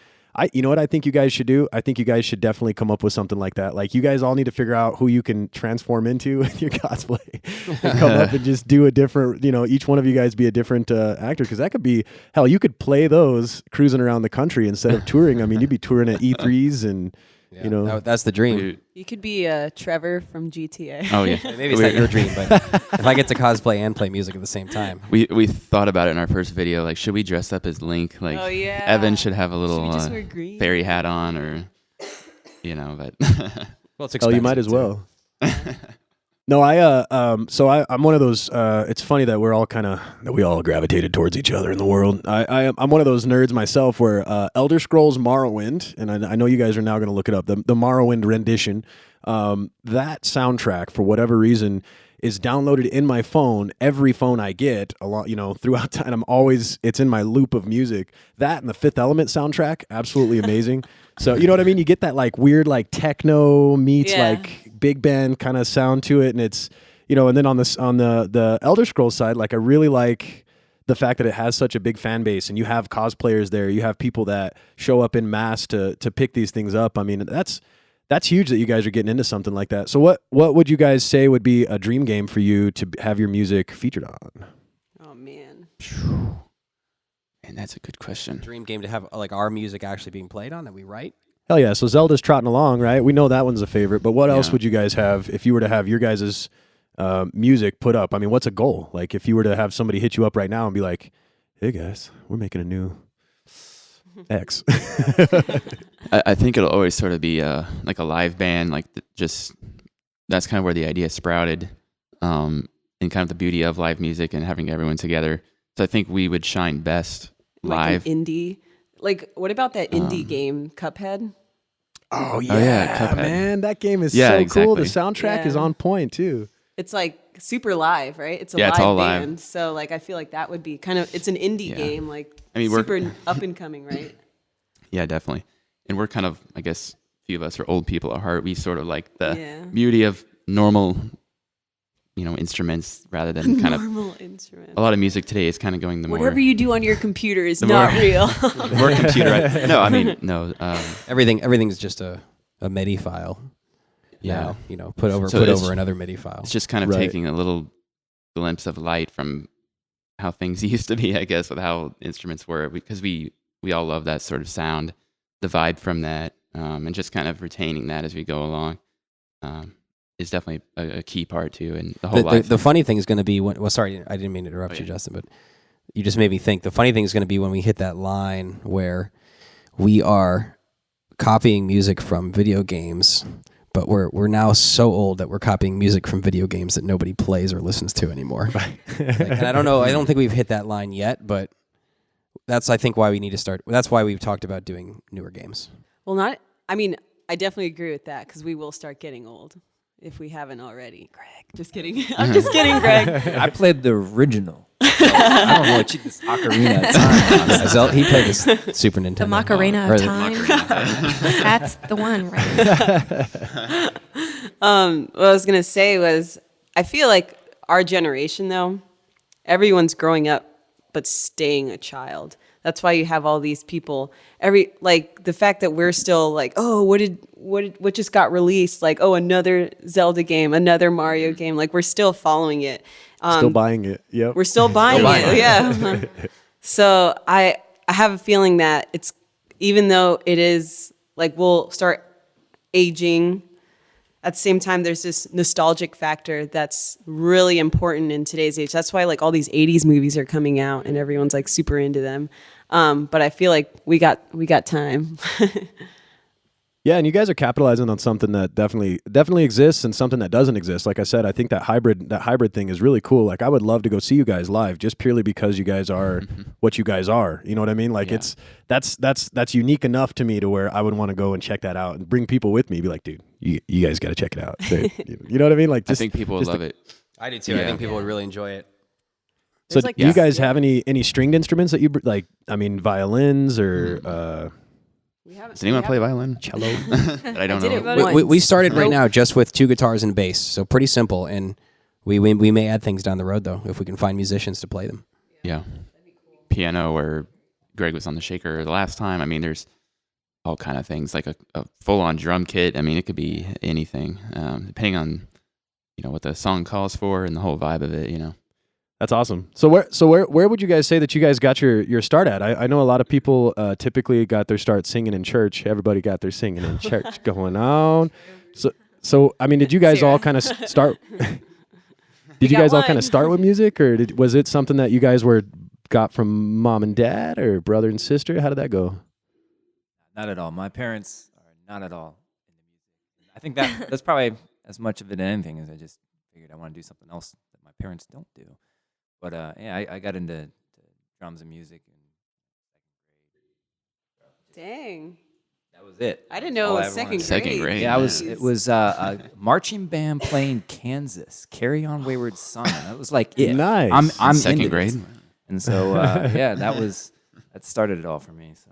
You know what I think you guys should do? I think you guys should definitely come up with something like that. Like you guys all need to figure out who you can transform into with your cosplay and come up and just do a different, each one of you guys be a different actor. Cause that could be, hell, you could play those cruising around the country instead of touring. I mean, you'd be touring at E3s and, that's the dream. Dude. You could be Trevor from GTA. Oh yeah, Maybe it's not your dream, but if I get to cosplay and play music at the same time. we thought about it in our first video. Like, should we dress up as Link? Like, Oh, yeah. Evan should have a little Should we just wear green? fairy hat on, or but Well, it's Oh, you might as well. No, I'm one of those. It's funny that we all gravitated towards each other in the world. I'm one of those nerds myself where Elder Scrolls Morrowind, and I know you guys are now going to look it up. The Morrowind rendition, that soundtrack for whatever reason is downloaded in my phone. Every phone I get, throughout time, it's in my loop of music. That and the Fifth Element soundtrack, absolutely amazing. So you know what I mean? You get that like weird like techno meets like big band kind of sound to it, and it's and then on the Elder Scrolls side, like I really like the fact that it has such a big fan base, and you have cosplayers there, you have people that show up in mass to pick these things up. I mean, that's huge that you guys are getting into something like that. So what would you guys say would be a dream game for you to have your music featured on? Oh man. And that's a good question. Dream game to have like our music actually being played on that we write. Hell yeah. So Zelda's trotting along, right? We know that one's a favorite, but what else Yeah. would you guys have if you were to have your guys' music put up? I mean, what's a goal? Like if you were to have somebody hit you up right now and be like, hey guys, we're making a new X. I think it'll always sort of be like a live band, like just that's kind of where the idea sprouted, and kind of the beauty of live music and having everyone together. So I think we would shine best live. Like an indie. Like, what about that indie game, Cuphead? Oh yeah, Cuphead. man, that game is Yeah, so cool. The exactly. soundtrack is Yeah. on point too. It's like super live, right? It's a Yeah, live it's all live. band. So like I feel like that would be kind of it's an indie Yeah. game, like I mean, we're- super up and coming, right? Yeah, definitely. And we're kind of, I guess, a few of us are old people at heart. We sort of like the Yeah. beauty of normal, instruments rather than kind of Normal instrument. a lot of music today is kind of going the more Whatever you do on your computer is the not more- real. more computerized. No, I mean no. Everything's just a MIDI file. Yeah. Now, put over So it's- another MIDI file. It's just kind of Right. taking a little glimpse of light from how things used to be, I guess, with how instruments were, because we all love that sort of sound, the vibe from that, and just kind of retaining that as we go along is definitely a key part too, and the whole life. The funny thing is going to be when. Well, sorry, I didn't mean to interrupt you, yeah. Justin, but you just made me think. The funny thing is going to be when we hit that line where we are copying music from video games, but we're now so old that we're copying music from video games that nobody plays or listens to anymore. And I don't know. I don't think we've hit that line yet, but that's I think why we need to start. That's why we've talked about doing newer games. Well, I mean, I definitely agree with that because we will start getting old if we haven't already. Greg, just kidding. I'm just kidding, Greg. I played the original. So I don't know what this Ocarina of Time. He played this Super Nintendo. The Macarena Or of the- Time. That's the one, right? What I was gonna say was, I feel like our generation, though, everyone's growing up but staying a child. That's why you have all these people. The fact that we're still like, oh, what just got released? Like, oh, another Zelda game, another Mario game. Like, we're still following it. Still buying it. Yep. We're still buying it. Yeah. So I have a feeling that it's, even though it is like we'll start aging, at the same time there's this nostalgic factor that's really important in today's age. That's why like all these 80s movies are coming out and everyone's like super into them. But I feel like we got time. Yeah, and you guys are capitalizing on something that definitely exists and something that doesn't exist. Like I said, I think that hybrid thing is really cool. Like I would love to go see you guys live just purely because you guys are what you guys are. You know what I mean? Like Yeah. that's unique enough to me to where I would want to go and check that out and bring people with me. Be like, dude, you guys got to check it out. You know what I mean? Like, I think people would love it. I do too. I Yeah. think people would really enjoy it. So There's, like, do you this- guys yeah. have any stringed instruments that you like? I mean, violins or Does anyone play violin? cello? That I don't did know. it once. We started right Nope. now just with 2 guitars and bass, so pretty simple. And we may add things down the road though if we can find musicians to play them. Yeah. Piano, where Greg was on the shaker the last time. I mean, there's all kind of things, like a full-on drum kit. I mean, it could be anything, depending on what the song calls for and the whole vibe of it. That's awesome. So where would you guys say that you guys got your start at? I know a lot of people typically got their start singing in church. Everybody got their singing in church going on. So I mean, did you guys all kind of start? Did you got guys all one. kind of start with music, or was it something that you guys got from mom and dad or brother and sister? How did that go? Not at all. My parents are not at all into music. I think that's probably as much of it as anything. Is I just figured I want to do something else that my parents don't do. But yeah, I got into drums and music in Dang. that was it. I didn't That's know all it I was ever wanted second to do. grade. Second grade. Yeah, Yeah. it was a marching band playing Kansas. Carry On Wayward Son. That was like it. Nice. I'm Second into grade. this. And so yeah, that started it all for me. So.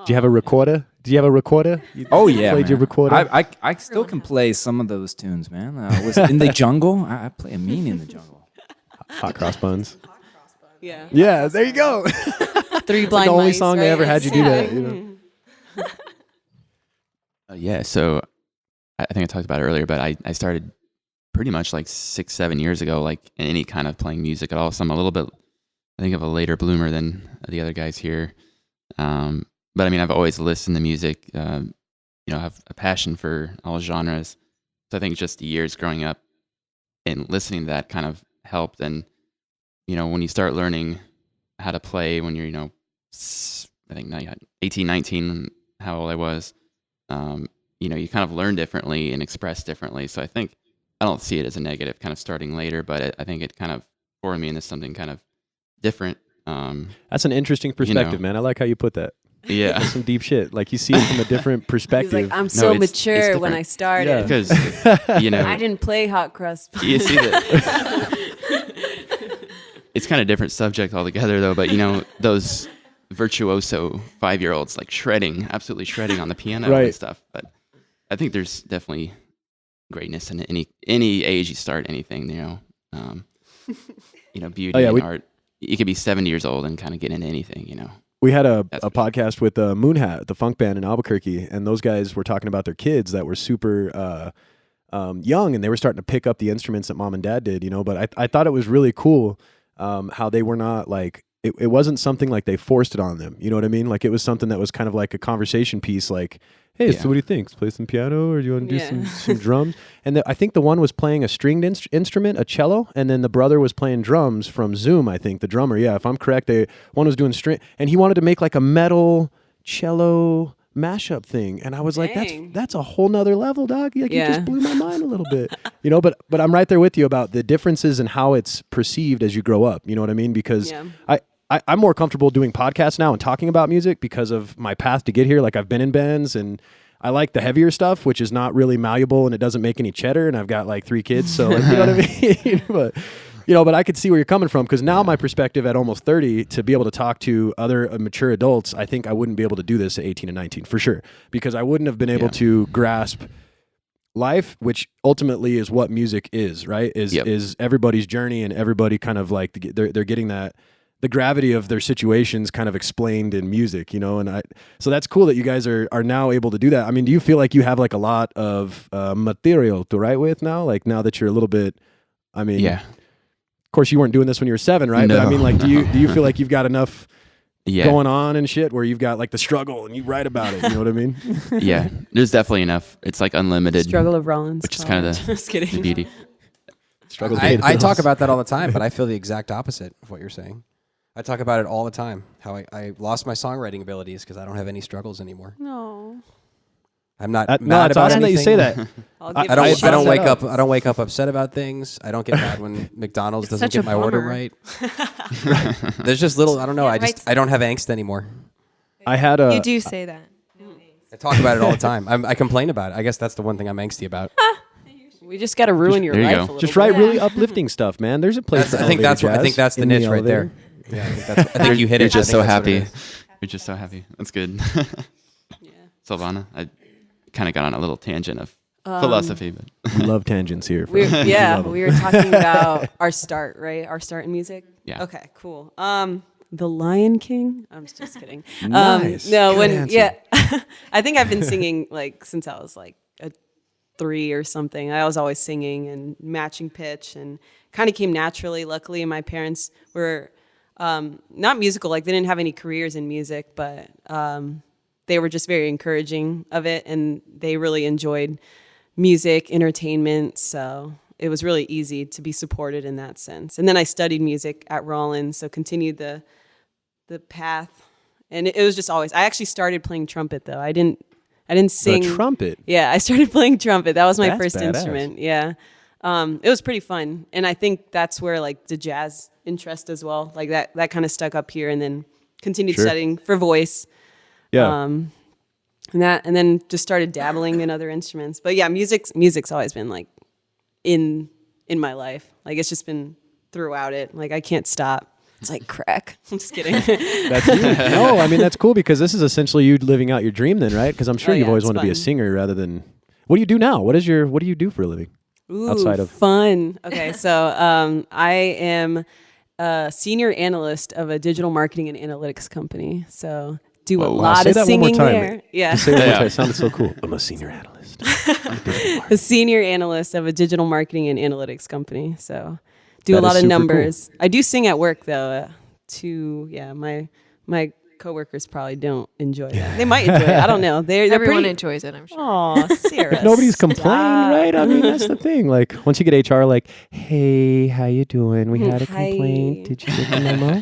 Do you have a recorder? Do you have a recorder? You Oh yeah, played your man. recorder. I still can play some of those tunes, man. I was in the jungle. I play a mean in the jungle. Hot cross buns. Yeah. Yeah, there you go. Three Like blind the only mice, song right? they ever had you do Yeah. that. You know? Yeah, so I think I talked about it earlier, but I started pretty much like 6-7 years ago, like any kind of playing music at all. So I'm a little bit I think of a later bloomer than the other guys here. But I mean, I've always listened to music. Have a passion for all genres. So I think just the years growing up and listening to that kind of helped. And when you start learning how to play when you're I think 18, 19, how old I was, you kind of learn differently and express differently. So I don't see it as a negative kind of starting later, but I think it kind of formed me into something kind of different. That's an interesting perspective, man. I like how you put that. Yeah. That's some deep shit. Like you see it from a different perspective. He's like, I'm so it's mature when different. I started. Because, I didn't play hot crust. you see that. It's kind of different subject altogether, though. But those virtuoso 5-year-olds like absolutely shredding on the piano Right. and stuff. But I think there's definitely greatness in any age you start anything. Beauty and art. You could be 70 years old and kind of get into anything. We had a That's for podcast with Moonhat, the funk band in Albuquerque, and those guys were talking about their kids that were super young, and they were starting to pick up the instruments that mom and dad did, But I thought it was really cool how they were not like, it wasn't something like they forced it on them. You know what I mean? Like it was something that was kind of like a conversation piece, like, hey, so what do you think? Play some piano, or do you want to do some drums? And I think the one was playing a stringed instrument, a cello, and then the brother was playing drums from Zoom, I think, the drummer. Yeah, if I'm correct, one was doing string, and he wanted to make like a metal cello mashup thing. And I was like, that's a whole nother level, dog. Like, you just blew my mind a little bit. But I'm right there with you about the differences in how it's perceived as you grow up. You know what I mean? Because I'm more comfortable doing podcasts now and talking about music because of my path to get here. Like I've been in bands and I like the heavier stuff, which is not really malleable and it doesn't make any cheddar. And I've got like 3 kids. So like, you know what I mean? But I could see where you're coming from, because now my perspective at almost 30 to be able to talk to other mature adults, I think I wouldn't be able to do this at 18 and 19 for sure, because I wouldn't have been able to grasp life, which ultimately is what music is, right? Is everybody's journey, and everybody kind of like they're getting that. The gravity of their situations kind of explained in music, and so that's cool that you guys are now able to do that. I mean, do you feel like you have like a lot of material to write with now? Like now that you're a little bit, of course you weren't doing this when you were 7, right? No. But I mean, like, do you feel like you've got enough going on and shit where you've got like the struggle and you write about it? You know what I mean? Yeah, there's definitely enough. It's like unlimited. Struggle of Rollins. Which is kind of Just kidding. the beauty. Struggle. I talk about that all the time, but I feel the exact opposite of what you're saying. I talk about it all the time, how I lost my songwriting abilities because I don't have any struggles anymore. No. I'm not No, mad it's about awesome anything. that you say that. I don't wake up. I don't wake up upset about things. I don't get mad when McDonald's doesn't such get a my order bummer. right. There's just little. I don't know. I don't have angst anymore. I had You do say that. I talk about it all the time. I complain about it. I guess that's the one thing I'm angsty about. We just got to ruin your there you life go. a little Just bit. write really uplifting stuff, man. There's a place. I think that's the in niche right there. elevator. Yeah, I think you hit You're it. just I so think that's what it happy. is. You're just so happy. That's good. Yeah. Silvana, I kind of got on a little tangent of philosophy, but We love tangents here. We folks. We love 'em. we were talking about our start, right? Our start in music. Yeah. Okay, cool. The Lion King. I'm just kidding. Nice. No, Good answer. I think I've been singing like since I was like a 3 or something. I was always singing and matching pitch, and kind of came naturally. Luckily, my parents were not musical. Like they didn't have any careers in music, but they were just very encouraging of it, and they really enjoyed music, entertainment. So it was really easy to be supported in that sense. And then I studied music at Rollins, so continued the path. And it was just always. I actually started playing trumpet though. I didn't sing. The trumpet. Yeah, I started playing trumpet. That was my That's first badass. instrument. Yeah. It was pretty fun. And I think that's where like the jazz interest as well, like that kind of stuck up here, and then continued Sure. studying for voice. Yeah. And then just started dabbling in other instruments. But yeah, music's always been like in my life. Like it's just been throughout it. Like I can't stop. It's like crack. I'm just kidding. That's you. No, I mean that's cool, because this is essentially you living out your dream then, right? Because I'm sure Oh, you've yeah, always it's wanted to be a fun. singer rather than. What do you do now? What do you do for a living? Ooh, Outside of- fun. Okay, so I am a senior analyst of a digital marketing and analytics company. So do a Whoa. lot Say of that one more singing time. there. Yeah, Say it one more Yeah. time. It sounded so cool. I'm a senior analyst. a senior analyst of a digital marketing and analytics company. So do That a lot is of super cool. numbers. I do sing at work though. my coworkers probably don't enjoy that. They might enjoy it. I don't know. They're Everyone pretty. enjoys it, I'm sure. Aw, Sarah. If nobody's complaining, stop. right? I mean, that's the thing. Like, once you get HR, like, hey, how you doing? We had a Hi. complaint. Did you get the memo?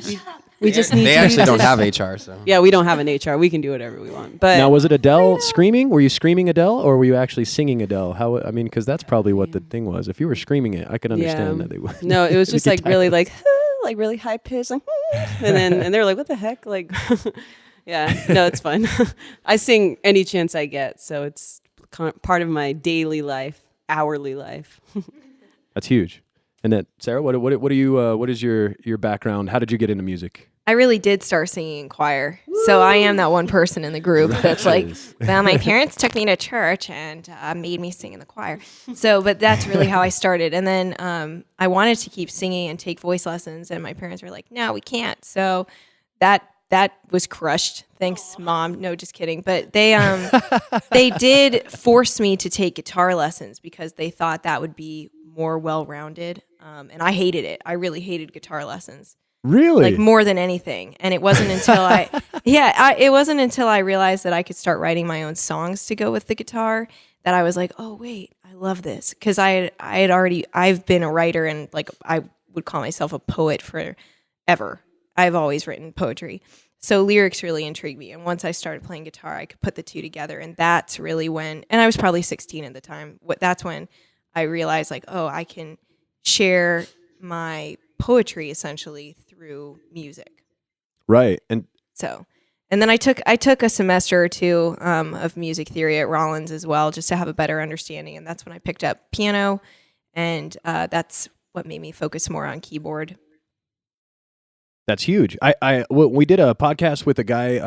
We just need They to actually use don't this. have HR, so. Yeah, we don't have an HR. We can do whatever we want. But Now, was it Adele screaming? Were you screaming Adele, or were you actually singing Adele? How? I mean, because that's probably what the thing was. If you were screaming it, I could understand that they would. no, it was They'd just get like really tired. like really high pitched, like, and they were like, what the heck, like. Yeah, no, it's fun. I sing any chance I get, so it's part of my daily life, hourly life. That's huge. And then, Sarah, what do you? What is your background? How did you get into music? I really did start singing in choir. So I am that one person in the group that's like, well, my parents took me to church and made me sing in the choir. So, but that's really how I started. And then I wanted to keep singing and take voice lessons, and my parents were like, no, we can't. So that was crushed. Thanks, Mom. No, just kidding. But they did force me to take guitar lessons because they thought that would be more well-rounded. And I hated it. I really hated guitar lessons. Really? Like more than anything. And it wasn't until it wasn't until I realized that I could start writing my own songs to go with the guitar that I was like, oh wait, I love this. Cause I've been a writer, and like I would call myself a poet forever. I've always written poetry. So lyrics really intrigued me. And once I started playing guitar, I could put the two together. And that's really when, and I was probably 16 at the time. That's when I realized like, oh, I can share my poetry essentially through music. Right. And So, and then I took a semester or two of music theory at Rollins as well, just to have a better understanding. And that's when I picked up piano, and that's what made me focus more on keyboard. that's huge. We did a podcast with a guy,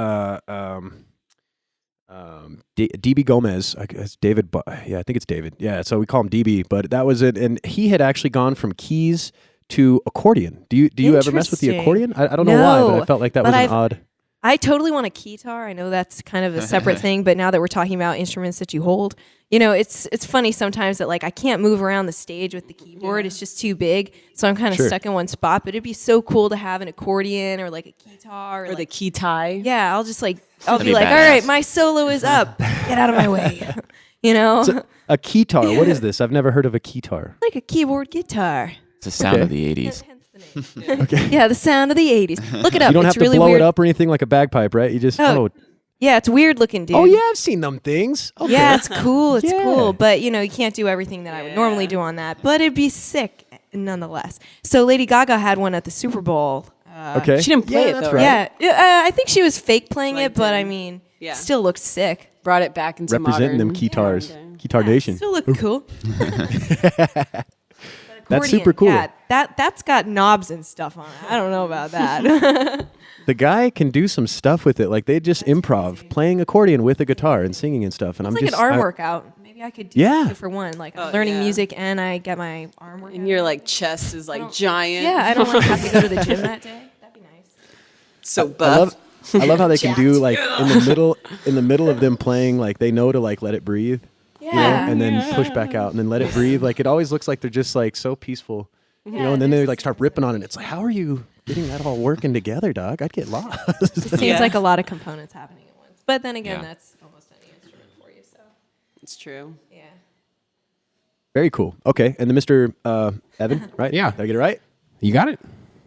DB Gomez. It's David. Yeah, I think it's David. Yeah, so we call him DB. But that was it, and he had actually gone from keys to accordion. Do you ever mess with the Interesting. accordion? I don't know why, but No, I felt like that but was an odd. I totally want a keytar. I know that's kind of a separate thing, but now that we're talking about instruments that you hold, it's funny sometimes that like I can't move around the stage with the keyboard. It's just too big. So I'm kind of Sure. stuck in one spot, but it'd be so cool to have an accordion or like a keytar Or or the like, key tie. yeah, I'll That'd be be like, all badass. right, my solo is up. Get out of my way. So, a keytar. What is this? I've never heard of a keytar. Like a keyboard guitar. It's the sound Okay. of the 80s. Hence the name. Yeah, the sound of the 80s. Look it up. You don't It's have to really blow weird. it up or anything like a bagpipe, right? You just Yeah, it's weird looking, dude. Oh yeah, I've seen them things. Okay. Yeah, it's cool. It's Yeah. cool. But, you can't do everything that I would normally do on that. But it'd be sick nonetheless. So Lady Gaga had one at the Super Bowl. Okay. She didn't play it, that's though, right. Yeah. I think she was fake playing Like it, but the- I mean, Yeah. still looked sick. Brought it back into Representing them modern. keytars. Yeah. Keytar Nation. Still looked cool. That's super cool. Yeah, that's got knobs and stuff on it. I don't know about that. The guy can do some stuff with it. Like they just improv, playing accordion with a guitar and singing and stuff. And It's I'm like just an arm I- workout. Maybe I could do Yeah. two for one. Like I'm Oh, learning yeah. music and I get my arm workout. And your like chest is like giant. Yeah, I don't like have to go to the gym that day. That'd be nice. So I buff. love how they can do like in the middle of them playing, like they know to like let it breathe. Yeah. And then push back out and then let it breathe. Like it always looks like they're just like so peaceful. And then they like start ripping on it. It's like, how are you getting that all working together, dog? I'd get lost. It seems Yeah. like a lot of components happening at once. But then again, Yeah. that's almost any instrument for you. So It's true. yeah. Very cool. Okay. And then Mr. Evan, right? Yeah. Did I get it right? You got it.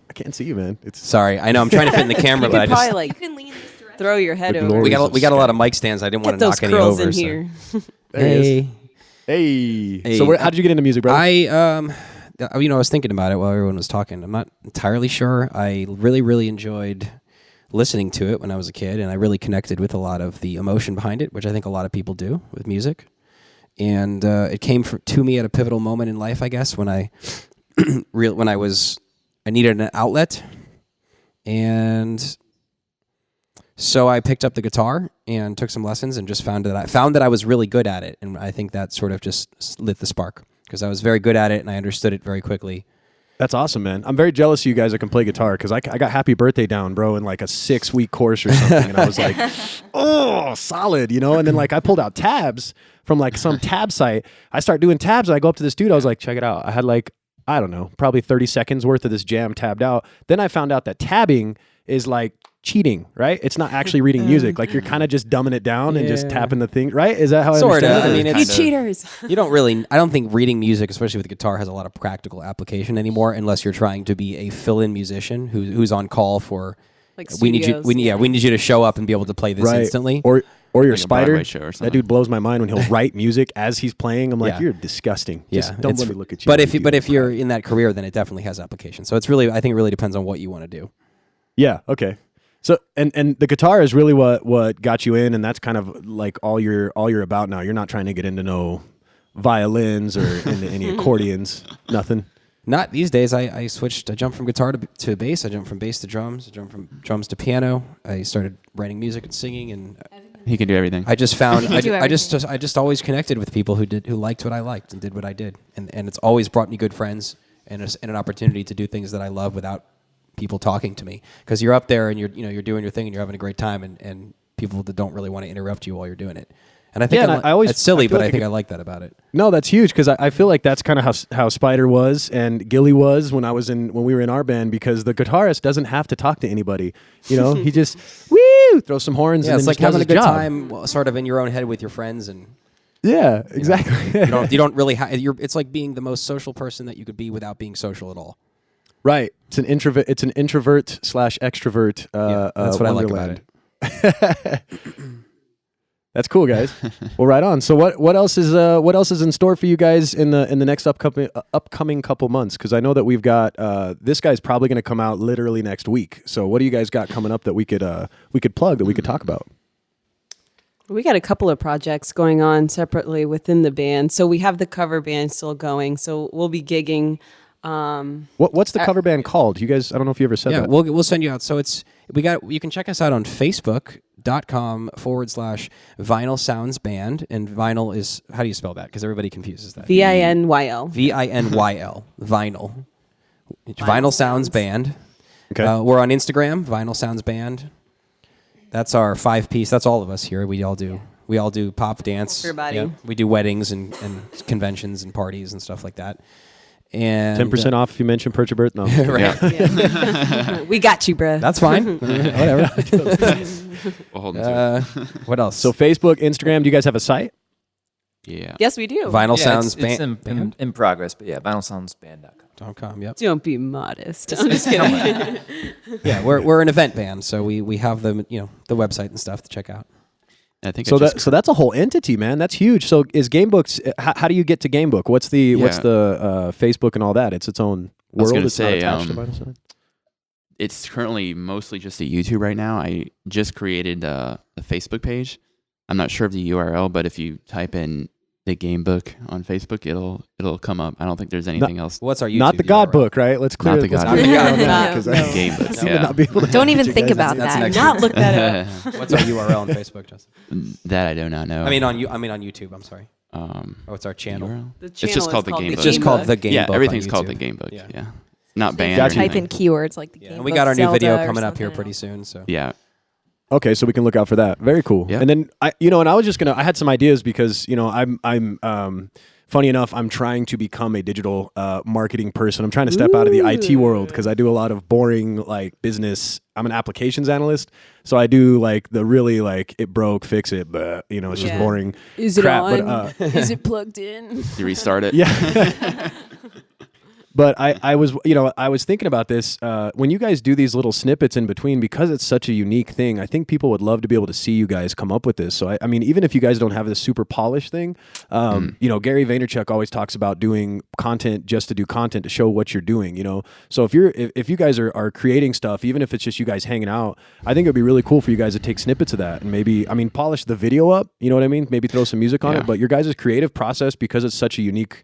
I can't see you, man. It's Sorry, I know I'm trying to fit in the camera, You but I could just probably like You can lean this direction. throw your head The over. glory. we got a lot of mic stands. I didn't want Get to those knock any curls over. in so- here. There he is. Hey. Hey. Hey. So how did you get into music, bro? I I was thinking about it while everyone was talking. I'm not entirely sure. I really enjoyed listening to it when I was a kid, and I really connected with a lot of the emotion behind it, which I think a lot of people do with music. And it came to me at a pivotal moment in life, I guess, when I I needed an outlet, and so I picked up the guitar and took some lessons, and just found that I was really good at it, and I think that sort of just lit the spark because I was very good at it and I understood it very quickly. That's awesome, man. I'm very jealous of you guys that can play guitar because I got Happy Birthday down, bro, in like a 6-week course or something. And I was like, oh, solid, And then like I pulled out tabs from like some tab site. I start doing tabs and I go up to this dude. I was like, check it out. I had like I don't know, probably 30 seconds worth of this jam tabbed out. Then I found out that tabbing is like cheating, right? It's not actually reading music. Like you're kind of just dumbing it down and just tapping the thing, right? Is that how I Sort of. understand it? I mean, You it's cheaters. you don't really. I don't think reading music, especially with the guitar, has a lot of practical application anymore, unless you're trying to be a fill-in musician who's on call for. Like we need you. studios, We need you to show up and be able to play this Right. instantly. Or your Like a spider. Broadway show or That something. dude blows my mind when he'll write music as he's playing. I'm like, Yeah. you're disgusting. Yeah, Just don't it's- let me look at you. But when if you you, but do if that you're crap. in that career, then it definitely has application. So it's really, I think, it really depends on what you want to do. Yeah. Okay. So and the guitar is really what got you in, and that's kind of like all you're about now. You're not trying to get into no violins or into any accordions. Nothing. Not these days. I switched. I jumped from guitar to bass. I jumped from bass to drums. I jumped from drums to piano. I started writing music and singing, and He can do everything. I just found You can do I just always connected with people who liked what I liked and did what I did, and it's always brought me good friends and an opportunity to do things that I love without people talking to me, because you're up there and you're doing your thing and you're having a great time, and people that don't really want to interrupt you while you're doing it. And I think Yeah, and I always- it's silly, I feel but like I think a I like that about it. No, that's huge because I feel like that's kind of how Spider was and Gilly was when we were in our band, because the guitarist doesn't have to talk to anybody. You know, he just woo throw some horns. Yeah, and it's then like just does having a his good job. time, sort of in your own head with your friends, and Yeah, exactly. you don't really. It's like being the most social person that you could be without being social at all. Right. It's an introvert. It's an introvert / extrovert. That's what I like about it. That's cool, guys. Well, right on. So what else is in store for you guys in the next upcoming couple months? Because I know that we've got this guy's probably going to come out literally next week. So what do you guys got coming up that we could plug, that we could talk about? We got a couple of projects going on separately within the band. So we have the cover band still going. So we'll be gigging. What's the cover band called? You guys, I don't know if you ever said Yeah, that. we'll send you out. So you can check us out on Facebook.com/Vinyl Sounds Band, and vinyl is, how do you spell that? Because everybody confuses that. VINYL. VINYL, vinyl. Vinyl Sounds Band. Okay. We're on Instagram, Vinyl Sounds Band. That's our 5-piece. That's all of us here. We all do pop dance. Everybody. Yeah. We do weddings and conventions and parties and stuff like that. And 10% off if you mention Perch Birth. No. right. Yeah. We got you, bruh. That's fine. Whatever. We'll hold him to What else? So Facebook, Instagram. Do you guys have a site? it. Yeah. Yes, we do. Vinyl Yeah, Sounds it's Band. in progress, but yeah, vinylsoundsband.com. .com, yep. Don't be modest. I'm just kidding. Yeah, we're an event band, so we have the website and stuff to check out. I think So that's a whole entity, man. That's huge. So is Gamebook's? How do you get to Gamebook? What's the Facebook and all that? It's its own was world. gonna It's not say, attached to Vinyl Sound? it's currently mostly just a YouTube right now. I just created a Facebook page. I'm not sure of the URL, but if you type in the Gamebook on Facebook, it'll come up. I don't think there's anything else. What's our YouTube Not the God URL? Book, right? Let's clear Not the let's God clear Book. it out No, now, 'cause no. I Gamebook, seem to yeah. not be able to Don't even get you think guys about into That's that. next Not look that up. What's our URL on Facebook, Justin? That I do not know. I mean on YouTube. I'm sorry. Oh, What's our channel? URL? The It's channel just is called the called Gamebook. It's just called the Gamebook. Yeah, everything's on called the YouTube. Gamebook. Yeah. Yeah. Not You band. Gotcha. or type in anything. keywords like the game. Yeah, and we got our new video Zelda or coming up here something. pretty soon. So Yeah. Okay, so we can look out for that. Very cool. Yeah. And then I was just I had some ideas because I'm funny enough, I'm trying to become a digital marketing person. I'm trying to step out of the IT world because I do a lot of boring like business. I'm an applications analyst, so I do like the really like it broke, fix it, but it's just Yeah. boring Is it crap. on? But Is it plugged in? You restart it. yeah. But I was thinking about this when you guys do these little snippets in between, because it's such a unique thing. I think people would love to be able to see you guys come up with this. So I mean, even if you guys don't have this super polished thing, Gary Vaynerchuk always talks about doing content just to do content to show what you're doing. So if you guys are creating stuff, even if it's just you guys hanging out, I think it'd be really cool for you guys to take snippets of that and maybe polish the video up. You know what I mean? Maybe throw some music on Yeah. it. But your guys' creative process, because it's such a unique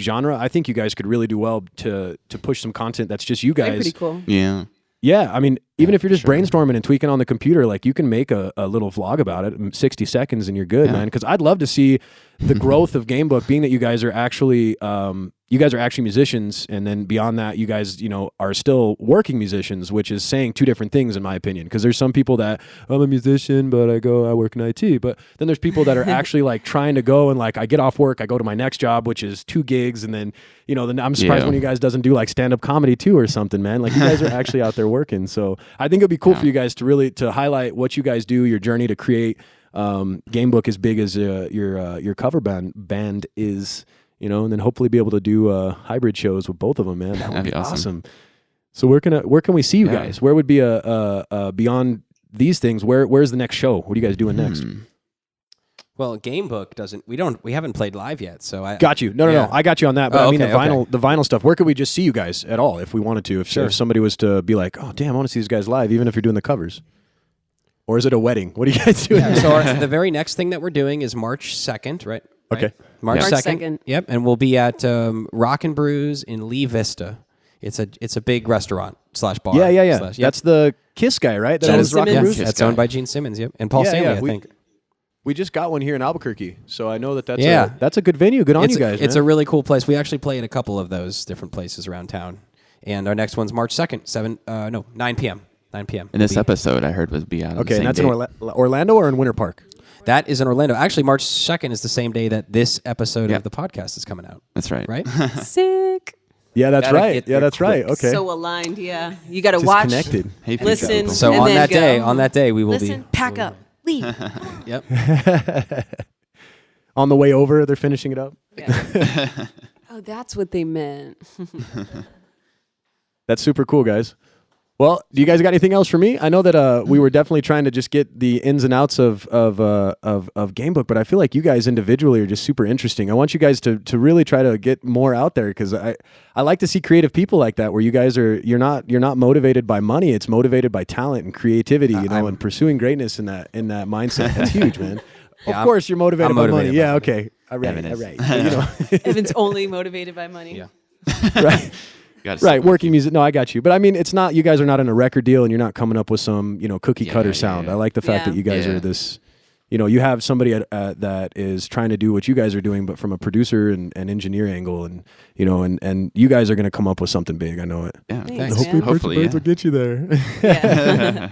genre. I think you guys could really do well to push some content that's just you That'd guys. be pretty cool. Yeah. Yeah, I mean, even if you're just sure. brainstorming and tweaking on the computer, like you can make a little vlog about it, 60 seconds, and you're good, man. Because I'd love to see the growth of Gamebook, being that you guys are actually musicians, and then beyond that, you guys, are still working musicians, which is saying two different things in my opinion. Because there's some people that I'm a musician, but I work in IT. But then there's people that are actually like trying to go and like I get off work, I go to my next job, which is 2 gigs, and then then I'm surprised when you guys doesn't do like stand up comedy too or something, man. Like you guys are actually out there working. So I think it'd be cool for you guys to really to highlight what you guys do, your journey to create Gamebook as big as your cover band is. And then hopefully be able to do hybrid shows with both of them, man. That would be awesome. So where can we see you guys? Where would be a beyond these things? Where's the next show? What are you guys doing next? Well, Gamebook doesn't. We haven't played live yet, so I got you. No, I got you on that. But I mean okay. the vinyl stuff. Where could we just see you guys at all if we wanted to? If somebody was to be like, oh damn, I want to see these guys live, even if you're doing the covers. Or is it a wedding? What are you guys doing? So the very next thing that we're doing is March 2nd, right? Okay. March March 2nd. 2nd. Yep, and we'll be at Rock and Brews in Lee Vista. It's a big restaurant / bar. Yeah. Yep. That's the Kiss guy, right? That owns Rock and Brews? That's owned by Gene Simmons. Yep, and Paul Stanley, I think. We just got one here in Albuquerque, so I know that's a good venue. Good on you guys. It's man. a really cool place. We actually play in a couple of those different places around town, and our next one's March 2nd, 9 p.m. 9 p.m. And this episode I heard was be out on the okay, same and that's date. in Orlando or in Winter Park? That is in Orlando. Actually, March 2nd is the same day that this episode of the podcast is coming out. That's right. Right? Sick. Yeah, that's Gotta right. get Yeah, there that's right. quick. Okay. So aligned, yeah. You got to Just watch, connected. Hey, future listen, people. So and on then that go. day, we will Listen, pack up, leave. Yep. On the way over, they're finishing it up. Yeah. Oh, that's what they meant. That's super cool, guys. Well, do you guys got anything else for me? I know that we were definitely trying to just get the ins and outs of Gamebook, but I feel like you guys individually are just super interesting. I want you guys to really try to get more out there, because I like to see creative people like that, where you guys you're not motivated by money. It's motivated by talent and cretivity, and pursuing greatness in that mindset. That's huge, man. Of course, you're motivated by money. Yeah, okay. All right. But, Evan's only motivated by money. Yeah. Right. Right, working music. No, I got you. But I mean, it's not, you guys are not in a record deal and you're not coming up with some, cookie cutter sound. I like the fact that you guys are this, you have somebody that is trying to do what you guys are doing, but from a producer and engineer angle, and, and you guys are going to come up with something big. I know it. Yeah. Thanks, Hopefully, man. Birds will get you there. Yeah.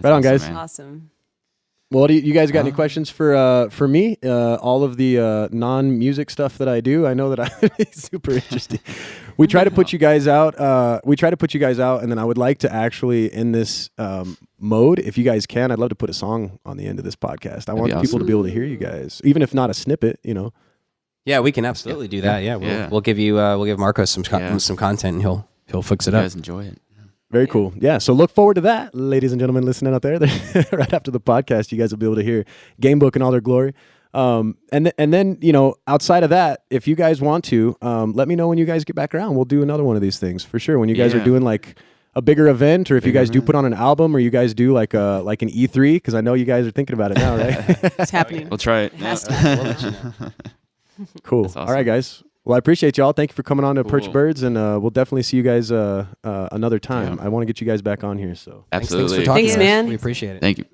Right on, guys. man. Awesome. Well, do you guys got any questions for me? All of the non-music stuff that I do, I know that I'm super interesting. We try to put you guys out. And then I would like to actually, in this mode, if you guys can, I'd love to put a song on the end of this podcast. I want people to be able to hear you guys, even if not a snippet. Yeah, we can absolutely do that. Yeah, we'll give Marcos some content, and he'll fix it You up. guys enjoy it. Very cool. Yeah. So look forward to that, ladies and gentlemen listening out there. Right after the podcast, you guys will be able to hear Gamebook in all their glory. And then, outside of that, if you guys want to, let me know when you guys get back around. We'll do another one of these things for sure. When you guys are doing like a bigger event, or if you guys do put on an album, or you guys do like an E3, because I know you guys are thinking about it now, right? It's happening. We'll try it. It has to. We'll let you know. Cool. That's awesome. All right, guys. Well, I appreciate y'all. Thank you for coming on to Perch Cool. Birds, and we'll definitely see you guys another time. Yeah. I want to get you guys back on here. So Absolutely. Thanks for talking Thanks, to us. man. We appreciate it. Thank you.